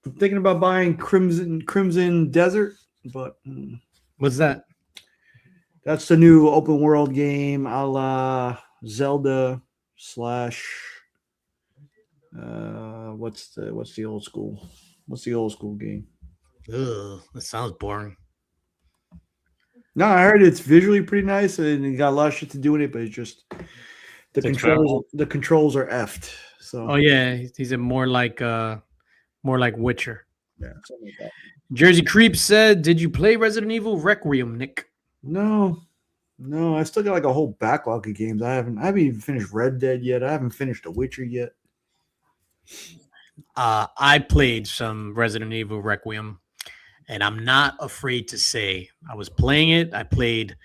I'm thinking about buying Crimson Desert, but What's that? that's the new open world game a la Zelda / what's the old school? What's the old school game? Ugh, that sounds boring. No, I heard it's visually pretty nice and you got a lot of shit to do in it, but it's just the controls are effed. So Oh yeah, he's a more like Witcher. yeah, something like that. Jersey Creep said, "Did you play Resident Evil Requiem, Nick?" No, I still got like a whole backlog of games. I haven't even finished Red Dead yet. I haven't finished The Witcher yet. I played some Resident Evil Requiem, and I'm not afraid to say I was playing it. I played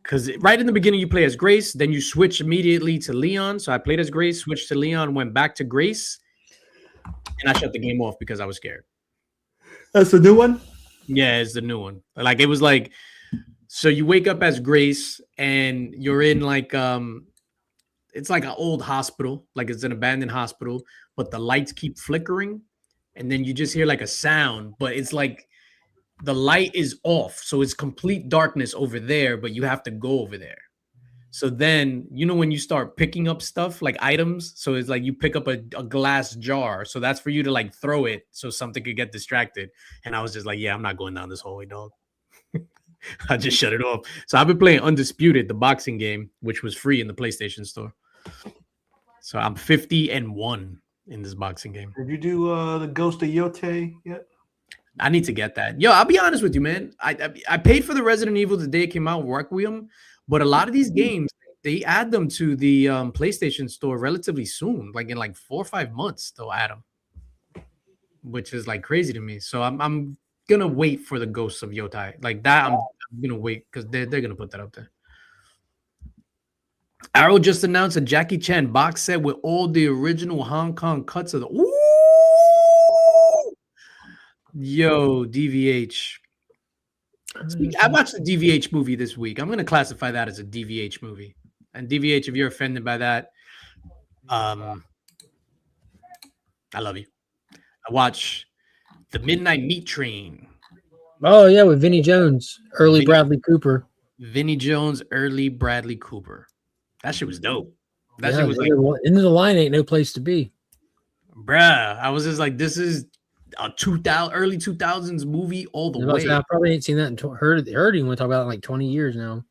because right in the beginning you play as Grace, then you switch immediately to Leon. So I played as Grace, switched to Leon, went back to Grace, and I shut the game off because I was scared. That's the new one? Yeah, it's the new one. Like it was like, so you wake up as Grace and you're in like it's like an old hospital, like it's an abandoned hospital, but the lights keep flickering, and then you just hear like a sound, but it's like the light is off, so it's complete darkness over there, but you have to go over there. So then, when you start picking up stuff like items, so it's like you pick up a glass jar, so that's for you to like throw it so something could get distracted. And I was just like, yeah, I'm not going down this hallway, dog. I just shut it off. So I've been playing Undisputed, the boxing game, which was free in the PlayStation Store. So I'm 50-1 in this boxing game. Did you do the Ghost of Yote yet? I need to get that. Yo, I'll be honest with you, man. I paid for the Resident Evil the day it came out, Requiem, but a lot of these games, they add them to the PlayStation Store relatively soon, like in like 4 or 5 months, they'll add them, which is like crazy to me. So I'm gonna wait for the Ghosts of Yotai. Like that, I'm gonna wait because they're gonna put that up there. Arrow just announced a Jackie Chan box set with all the original Hong Kong cuts of the. Ooh! Yo, DVH. I watched the DVH movie this week. I'm gonna classify that as a DVH movie. And DVH, if you're offended by that, I love you. I watch The Midnight Meat Train Oh yeah, with Vinny Jones, early Vinny- Bradley Cooper. Vinny Jones, early Bradley Cooper. That shit was dope. That Yeah, shit was like, Into the Line ain't no place to be. bruh. I was just like, this is a 2000 early 2000s movie all the way. I probably ain't seen that and heard anyone talk about it in like 20 years now.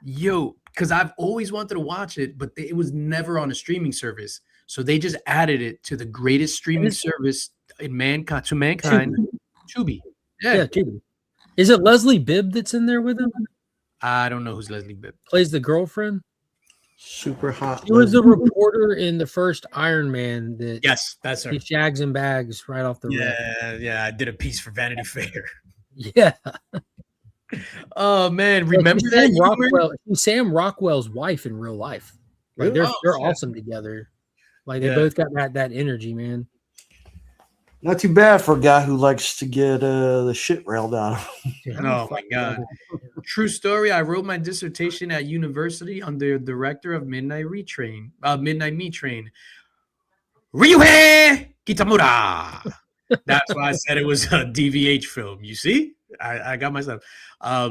Yo, because I've always wanted to watch it, but it was never on a streaming service. So they just added it to the greatest streaming service in mankind Tubi. Yeah, Tubi. Is it Leslie Bibb that's in there with him? I don't know who's Leslie Bibb. Plays the girlfriend. Super hot. She was the reporter in the first Iron Man that Yes, that's her. he shags and bags right off the rip. Yeah. I did a piece for Vanity Fair. Yeah. Oh man, Like, remember she's that? Sam Rockwell's wife in real life. Like Really? they're Oh, awesome together. Like they Yeah. both got that energy, man. Not too bad for a guy who likes to get the shit railed out of him. Dude, Oh my god. True story. I wrote my dissertation at university under the director of Midnight Meat Train. Ryuhei Kitamura. That's why I said it was a DVH film. You see? I got myself. I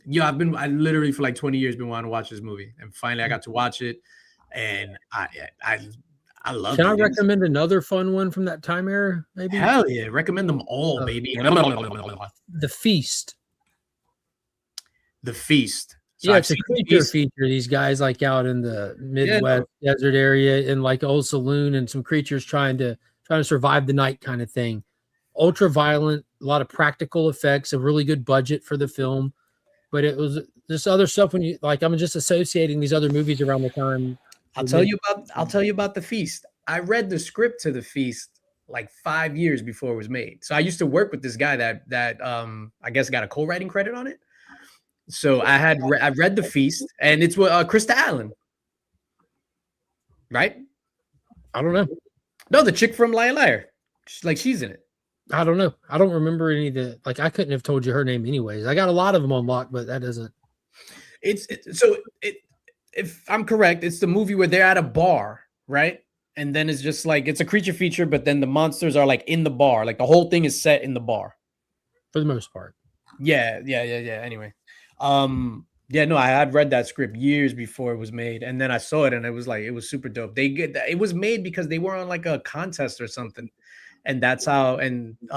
literally for like 20 years been wanting to watch this movie. And finally I got to watch it. And I love it. Can I recommend another fun one from that time era? Maybe Hell yeah. Recommend them all, baby. The Feast. The Feast. So Yeah, I've it's a seen The creature Feast. feature. These guys like out in the Midwest desert area in like old saloon, and some creatures trying to survive the night kind of thing. Ultra violent, a lot of practical effects, a really good budget for the film. But it was this other stuff when you like I'm just associating these other movies around the time. I'll tell you about The Feast. I read the script to The Feast like 5 years before it was made. So I used to work with this guy that I guess got a co-writing credit on it. So I read The Feast, and it's with Krista Allen, right? I don't know. No, the chick from Liar Liar. She's in it. I don't know. I don't remember any of the like. I couldn't have told you her name anyways. I got a lot of them on lock, but that doesn't. If I'm correct, it's the movie where they're at a bar, right? And then it's just like it's a creature feature, but then the monsters are like in the bar. Like the whole thing is set in the bar. For the most part. Yeah. Anyway. I had read that script years before it was made, and then I saw it and it was super dope. It was made because they were on like a contest or something, and that's how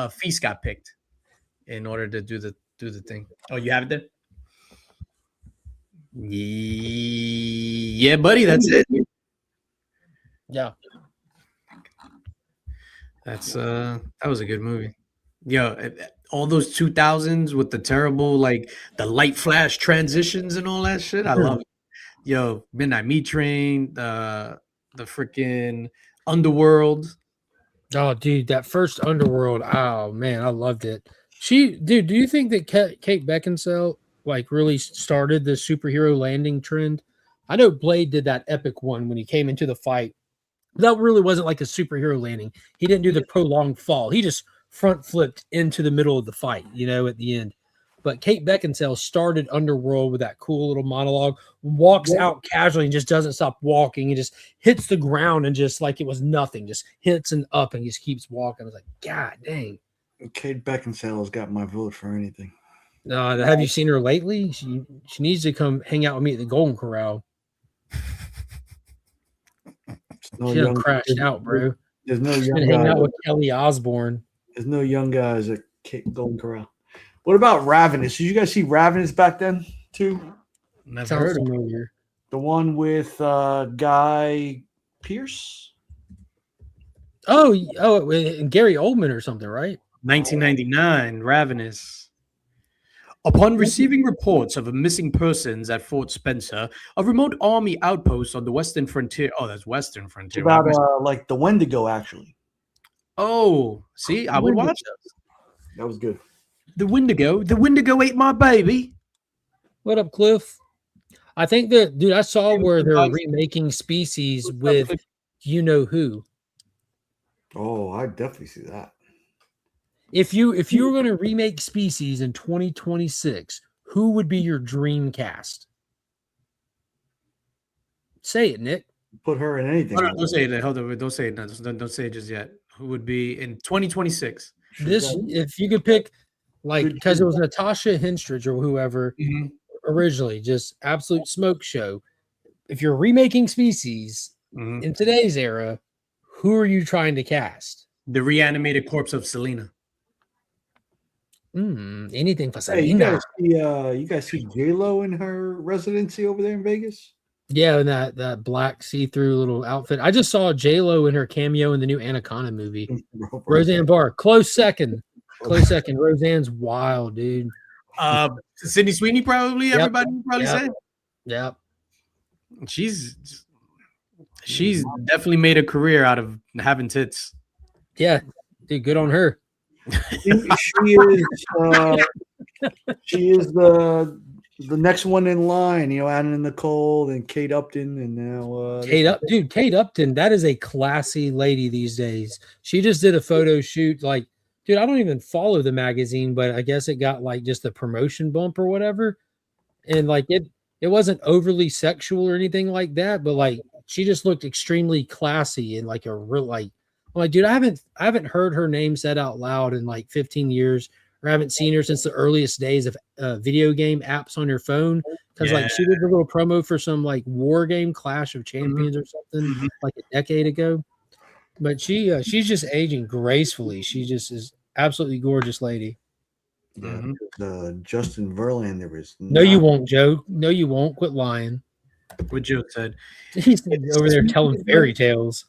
Feast got picked in order to do the thing. Oh, you have it there? Yeah, buddy, that's it. Yeah. That was a good movie. Yo, all those 2000s with the terrible like the light flash transitions and all that shit. I love it. Yo, Midnight Meat Train, the freaking Underworld. Oh, dude, that first Underworld. Oh man, I loved it. Do you think that Kate Beckinsale like really started the superhero landing trend? I know Blade did that epic one when he came into the fight. That really wasn't like a superhero landing. He didn't do the prolonged fall. He just front flipped into the middle of the fight, at the end. But Kate Beckinsale started Underworld with that cool little monologue, walks out casually and just doesn't stop walking. He just hits the ground and just like it was nothing, just hits and up and just keeps walking. I was like, God dang. Kate Beckinsale has got my vote for anything. Have you seen her lately? She needs to come hang out with me at the Golden Corral. She done crashed out, bro. There's no She's young been hanging out guys. with Kelly Osbourne. There's no young guys at Golden Corral. What about Ravenous? Did you guys see Ravenous back then too? Never Sounds heard of it. familiar. The one with Guy Pearce? Oh, and Gary Oldman or something, right? 1999, Ravenous. Upon receiving reports of a missing persons at Fort Spencer, a remote army outpost on the western frontier. Oh, that's western It's frontier. about like the Wendigo, actually. Oh, see, I would watch that. That was good. The Wendigo ate my baby. What up, Cliff? I think that, dude, I saw where they're remaking Species with you know who. Oh, I definitely see that. If you were going to remake Species in 2026, who would be your dream cast? Say it, Nick. Put her in anything. Hold on, don't say it. Hold on, don't say it. Don't say it just yet. Who would be in 2026? If you could pick like Good because it job. was Natasha Henstridge or whoever Mhm. originally, just absolute smoke show. If you're remaking Species Mhm. in today's era, who are you trying to cast? The reanimated corpse of Selena. Anything for Hey, Selena. you guys see J-Lo in her residency over there in Vegas? Yeah, and that black see-through little outfit. I just saw J-Lo in her cameo in the new Anaconda movie. Bro. Roseanne Barr, close second. Close second. Roseanne's wild, dude. Sydney Sweeney, probably. Yep. Everybody would probably Yep. say Yep. she's definitely made a career out of having tits. Yeah, dude, good on her. She is the next one in line. You know, Anna Nicole, then Kate Upton, and now Kate Upton, that is a classy lady these days. She just did a photo shoot. Like, dude, I don't even follow the magazine, but I guess it got like just a promotion bump or whatever. And like it wasn't overly sexual or anything like that, but like she just looked extremely classy and like a real like I'm like, dude, I haven't heard her name said out loud in like 15 years, or I haven't seen her since the earliest days of video game apps on your phone. Because like she did a little promo for some like war game, Clash of Champions or something like a decade ago. But she's just aging gracefully. She just is absolutely gorgeous lady. Yeah, Justin Verlander is. No, you won't, Joe. No, you won't. Quit lying. What Joe said. He's over there telling fairy tales.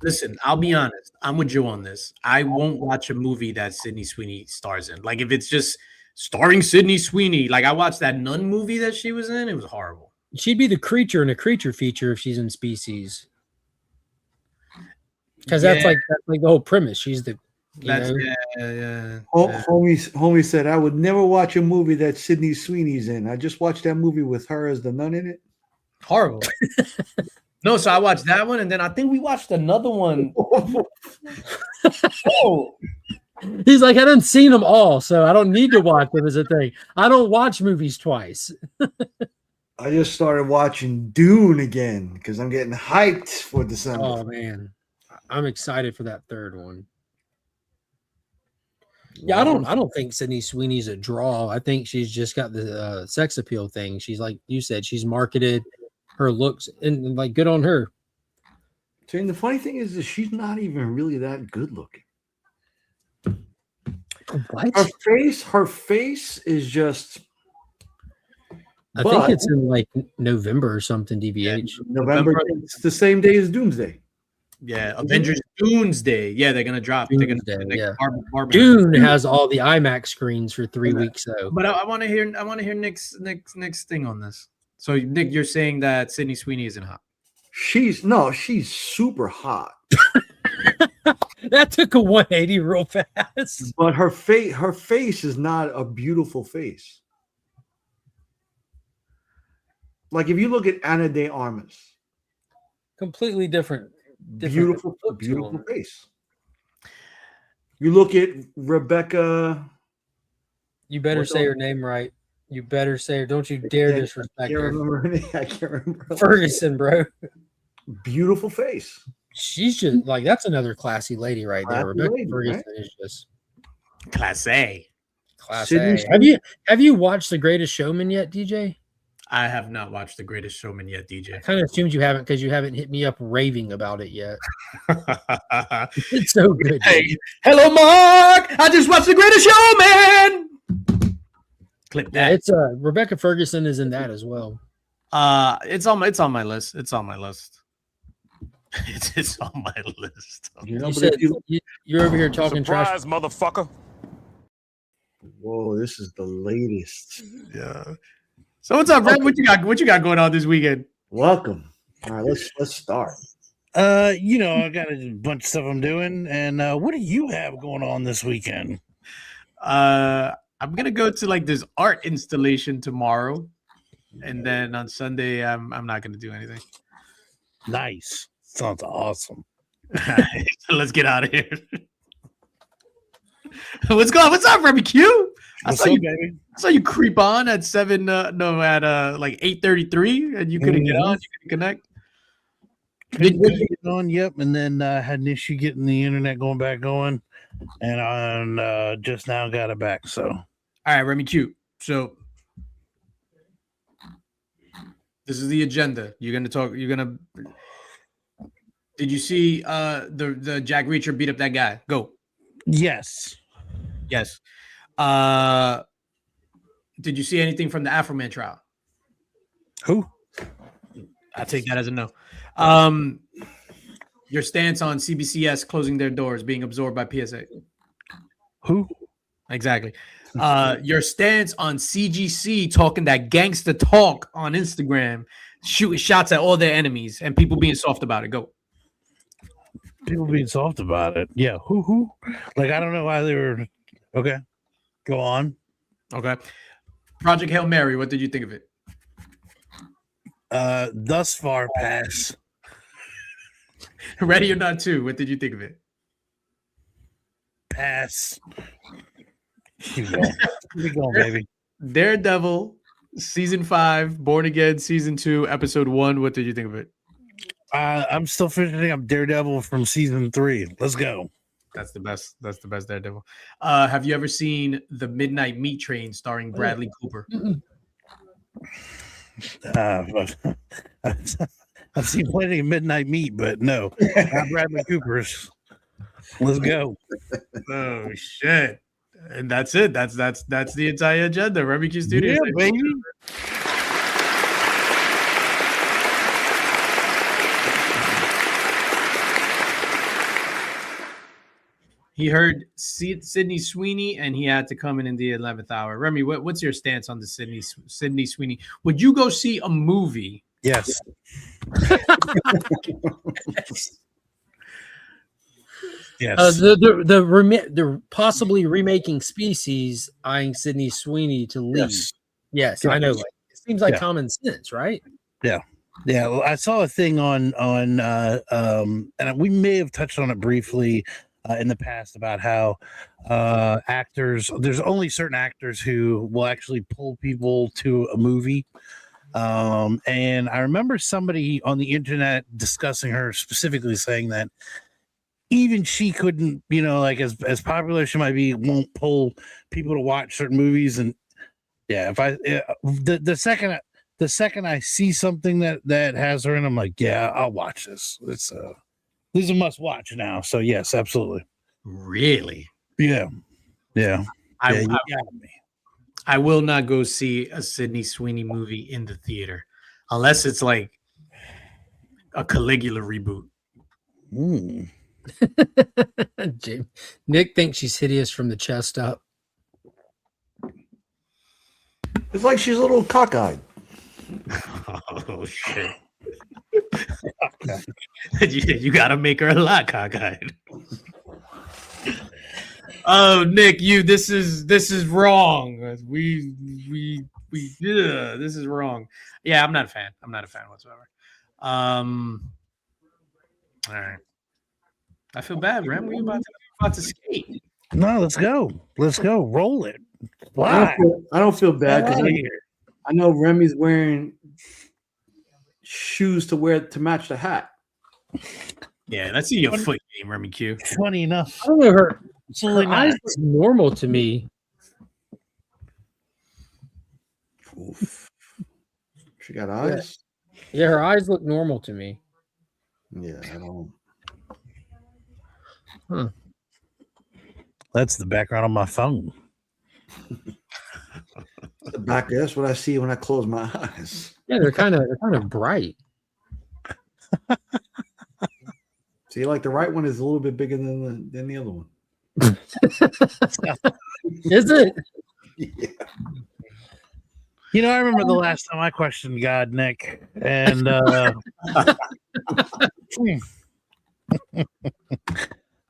Listen, I'll be honest. I'm with Joe on this. I won't watch a movie that Sydney Sweeney stars in. Like if it's just starring Sydney Sweeney, like I watched that Nun movie that she was in. It was horrible. She'd be the creature in a creature feature if she's in Species. Because that's like the whole premise. She's the Homie said I would never watch a movie that Sydney Sweeney's in. I just watched that movie with her as the nun in it. Horrible. No, so I watched that one, and then I think we watched another one. He's like, I didn't seen them all, so I don't need to watch them as a thing. I don't watch movies twice. I just started watching Dune again because I'm getting hyped for December. Oh man, I'm excited for that third one. Yeah, I don't think Sydney Sweeney's a draw. I think she's just got the sex appeal thing. She's like you said, she's marketed her looks and like good on her. And the funny thing is that she's not even really that good looking. What? Her face is just. I think it's in like November or something. DVH. Yeah, November. It's the same day as Doomsday. Yeah, Avengers Doomsday. Yeah, they're gonna drop. Doomsday, they're gonna, yeah. Dune Dune has all the IMAX screens for 3 weeks though. But I want to hear Nick's thing on this. So Nick, you're saying that Sydney Sweeney isn't hot? She's super hot. That took a 180 real fast. But her face is not a beautiful face. Like if you look at Ana de Armas, Completely different beautiful look to them. face. You look at Rebecca. You better say her name right. You better say her. Don't you dare disrespect her. I can't remember. Ferguson, bro. Beautiful face. She's just like that's another classy lady right there. Classy Rebecca lady, Ferguson right? is just Class A. class Sydney A. Have you watched The Greatest Showman yet, DJ? I have not watched The Greatest Showman yet, I DJ. kind of assumed you haven't because you haven't hit me up raving about it yet. It's so good. Hey, hello, Mark. I just watched The Greatest Showman. Clip Yeah, that. it's Rebecca Ferguson is in that as well. It's on my list. It's on my list. It's on my list. You know, You but said if you're over here talking trash. Surprise, motherfucker. whoa, this is the latest. Yeah. So what's up, Red? What you got going on this weekend? Welcome. All right, let's start. I got a bunch of stuff I'm doing, and what do you have going on this weekend? I'm gonna go to like this art installation tomorrow, and then on Sunday I'm not gonna do anything. Nice. Sounds awesome. So let's get out of here. What's going on? What's up, Remy Q? What's up, baby? I saw you creep on at like 8:33, and you couldn't get on. You couldn't connect. on, yep, and then had an issue getting the internet going back going, and on just now got it back. So, all right, Remy Q. So this is the agenda. You're gonna talk. Did you see the Jack Reacher beat up that guy? Go. yes, Yes. Did you see anything from the Afroman trial? who? I take that as a no. Your stance on CBCS closing their doors, being absorbed by PSA. Who? Exactly. Your stance on CGC talking that gangster talk on Instagram, shooting shots at all their enemies, and people being soft about it. Go. People being soft about it. Yeah, who? Like, I don't know why they were. Okay, go on. Okay. Project Hail Mary. What did you think of it? Thus far, pass. Ready or Not 2. What did you think of it? Pass. Keep going. Keep going, baby. Daredevil, season 5, Born Again, season 2, episode 1. What did you think of it? I'm still finishing up Daredevil from season 3. Let's go. That's the best. That's the best Daredevil. Have you ever seen The Midnight Meat Train starring Bradley Cooper? I've seen plenty of Midnight Meat, but no, not Bradley Cooper's. Let's go. Oh shit! And that's it. That's the entire agenda. Remy Q Studios. Yeah, baby. He heard Sydney Sweeney, and he had to come in the 11th hour. Remy, what's your stance on the Sydney Sweeney? Would you go see a movie? Yes. Yes. The possibly remaking Species, eyeing Sydney Sweeney to lead. Yes, I know. Like, it seems like common sense, right? Yeah. Well, I saw a thing on and we may have touched on it briefly in the past about how actors, there's only certain actors who will actually pull people to a movie. And I remember somebody on the internet discussing her, specifically saying that even she couldn't, like as popular as she might be, won't pull people to watch certain movies. And if the second I see something that has her in, I'm like, yeah, I'll watch this. It's this is a must watch now. So yes, absolutely. Really? Yeah. I will not go see a Sydney Sweeney movie in the theater unless it's like a Caligula reboot. Nick thinks she's hideous from the chest up. It's like she's a little cockeyed. Oh shit! you gotta make her a lot cockeyed. Oh, Nick, this is wrong. This is wrong. Yeah, I'm not a fan. I'm not a fan whatsoever. All right. I feel bad, Rem. We're about to skate. No, let's go. Roll it. Why? I don't feel bad because I know Remy's wearing shoes to match the hat. Yeah, let's see your foot game, Remy Q. Funny enough. I don't know, her eyes look normal to me. Oof. She got eyes? Yeah, her eyes look normal to me. Yeah, I don't. Huh. That's the background on my phone. That's what I see when I close my eyes. Yeah, they're kind of bright. See, like the right one is a little bit bigger than the other one. Is it? Yeah. I remember the last time I questioned God, Nick, and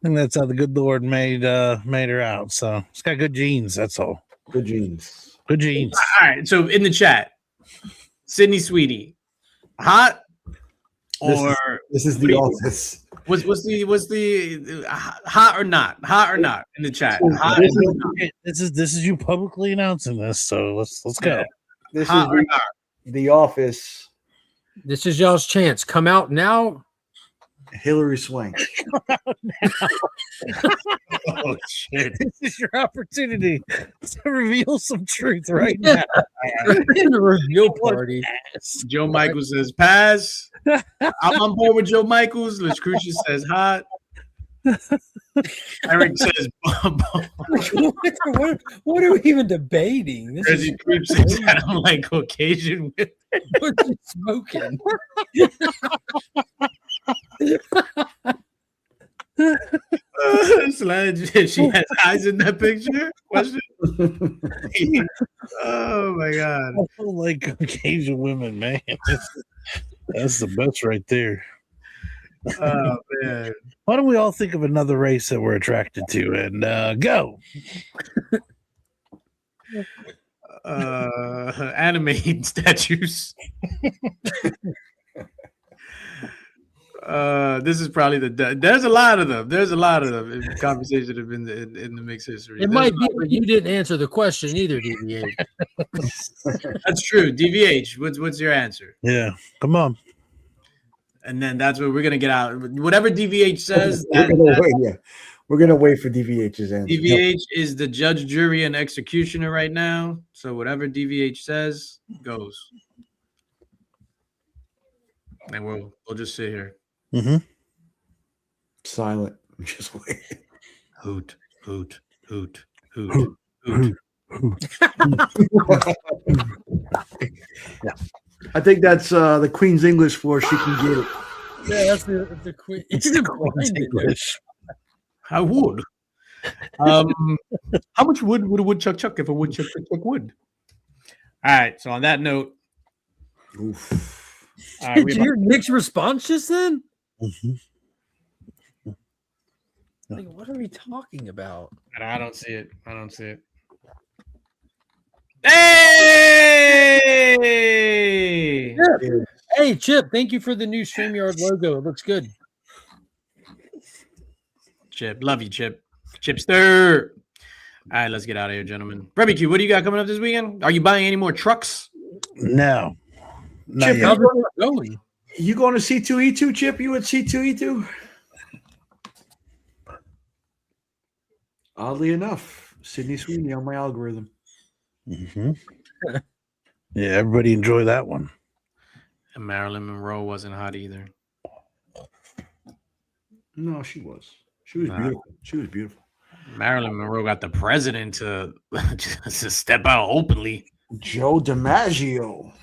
and that's how the good Lord made her out. So it's got good genes. That's all. Good genes. Good genes. All right. So in the chat, Sydney Sweeney, hot or this is the office. Was the hot or not? Hot or not in the chat? Hot this is you publicly announcing this. So let's go. This hot is or not? The office. This is y'all's chance. Come out now Hillary Swank. Oh shit! This is your opportunity to reveal some truth right now. In the reveal party. Joe Michaels says pass. I'm on board with Joe Michaels. Lucretia says hot. Eric says what are we even debating? This is Crazy Creep says that I'm like Caucasian. what you smoking. Sledge, she has eyes in that picture? Question? Oh my god. I don't like Caucasian women, man. That's the best right there. Oh man. Why don't we all think of another race that we're attracted to and go? Anime statues. This is probably there's a lot of them. There's a lot of them in conversation have been in the mixed history. It might be, but you didn't answer the question either, DVH. That's true. DVH, what's your answer? Yeah, come on. And then that's what we're gonna get out. Whatever DVH says, We're gonna wait for DVH's answer. DVH is the judge, jury, and executioner right now. So whatever DVH says goes. And we'll just sit here. Mm-hmm. Silent. Just wait. Hoot, hoot, hoot, hoot, hoot. I think that's the Queen's English for she can get it. Yeah, that's the queen. It's the Queen's English. I would. How much wood would a woodchuck chuck if a woodchuck chuck would? All right. So on that note, Oof. Did you hear Nick's response just then? Mm-hmm. Like, what are we talking about? I don't see it. I don't see it. Hey! Chip. Hey, Chip, thank you for the new StreamYard logo. It looks good. Chip, love you, Chip. Chipster. All right, let's get out of here, gentlemen. Barbecue, what do you got coming up this weekend? Are you buying any more trucks? No. Not Chip, yet. How's it going? You going to C2E2, Chip? You at C2E2? Oddly enough, Sydney Sweeney on my algorithm. Mm-hmm. Yeah, everybody enjoy that one. And Marilyn Monroe wasn't hot either. No, she was. She was beautiful. She was beautiful. Marilyn Monroe got the president to step out openly. Joe DiMaggio.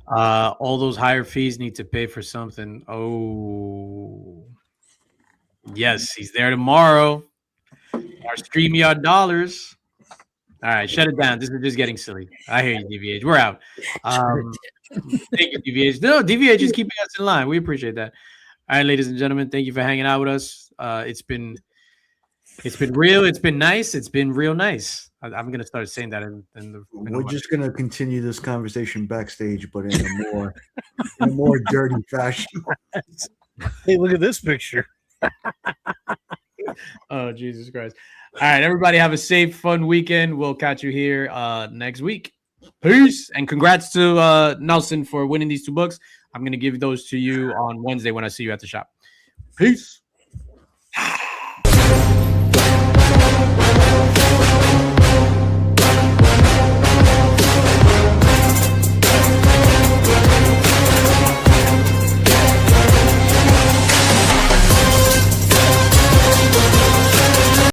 All those higher fees need to pay for something. Oh, yes, he's there tomorrow. Our StreamYard dollars. All right, shut it down. This is just getting silly. I hear you, DVH. We're out. Thank you, DVH. No, DVH is keeping us in line. We appreciate that. All right, ladies and gentlemen, thank you for hanging out with us. It's been real. It's been nice. It's been real nice. I'm gonna start saying that We're just gonna continue this conversation backstage, but in a more dirty fashion. Hey, look at this picture. Oh, Jesus Christ. All right, everybody have a safe, fun weekend. We'll catch you here next week. Peace. And congrats to Nelson for winning these 2 books. I'm going to give those to you on Wednesday when I see you at the shop. Peace.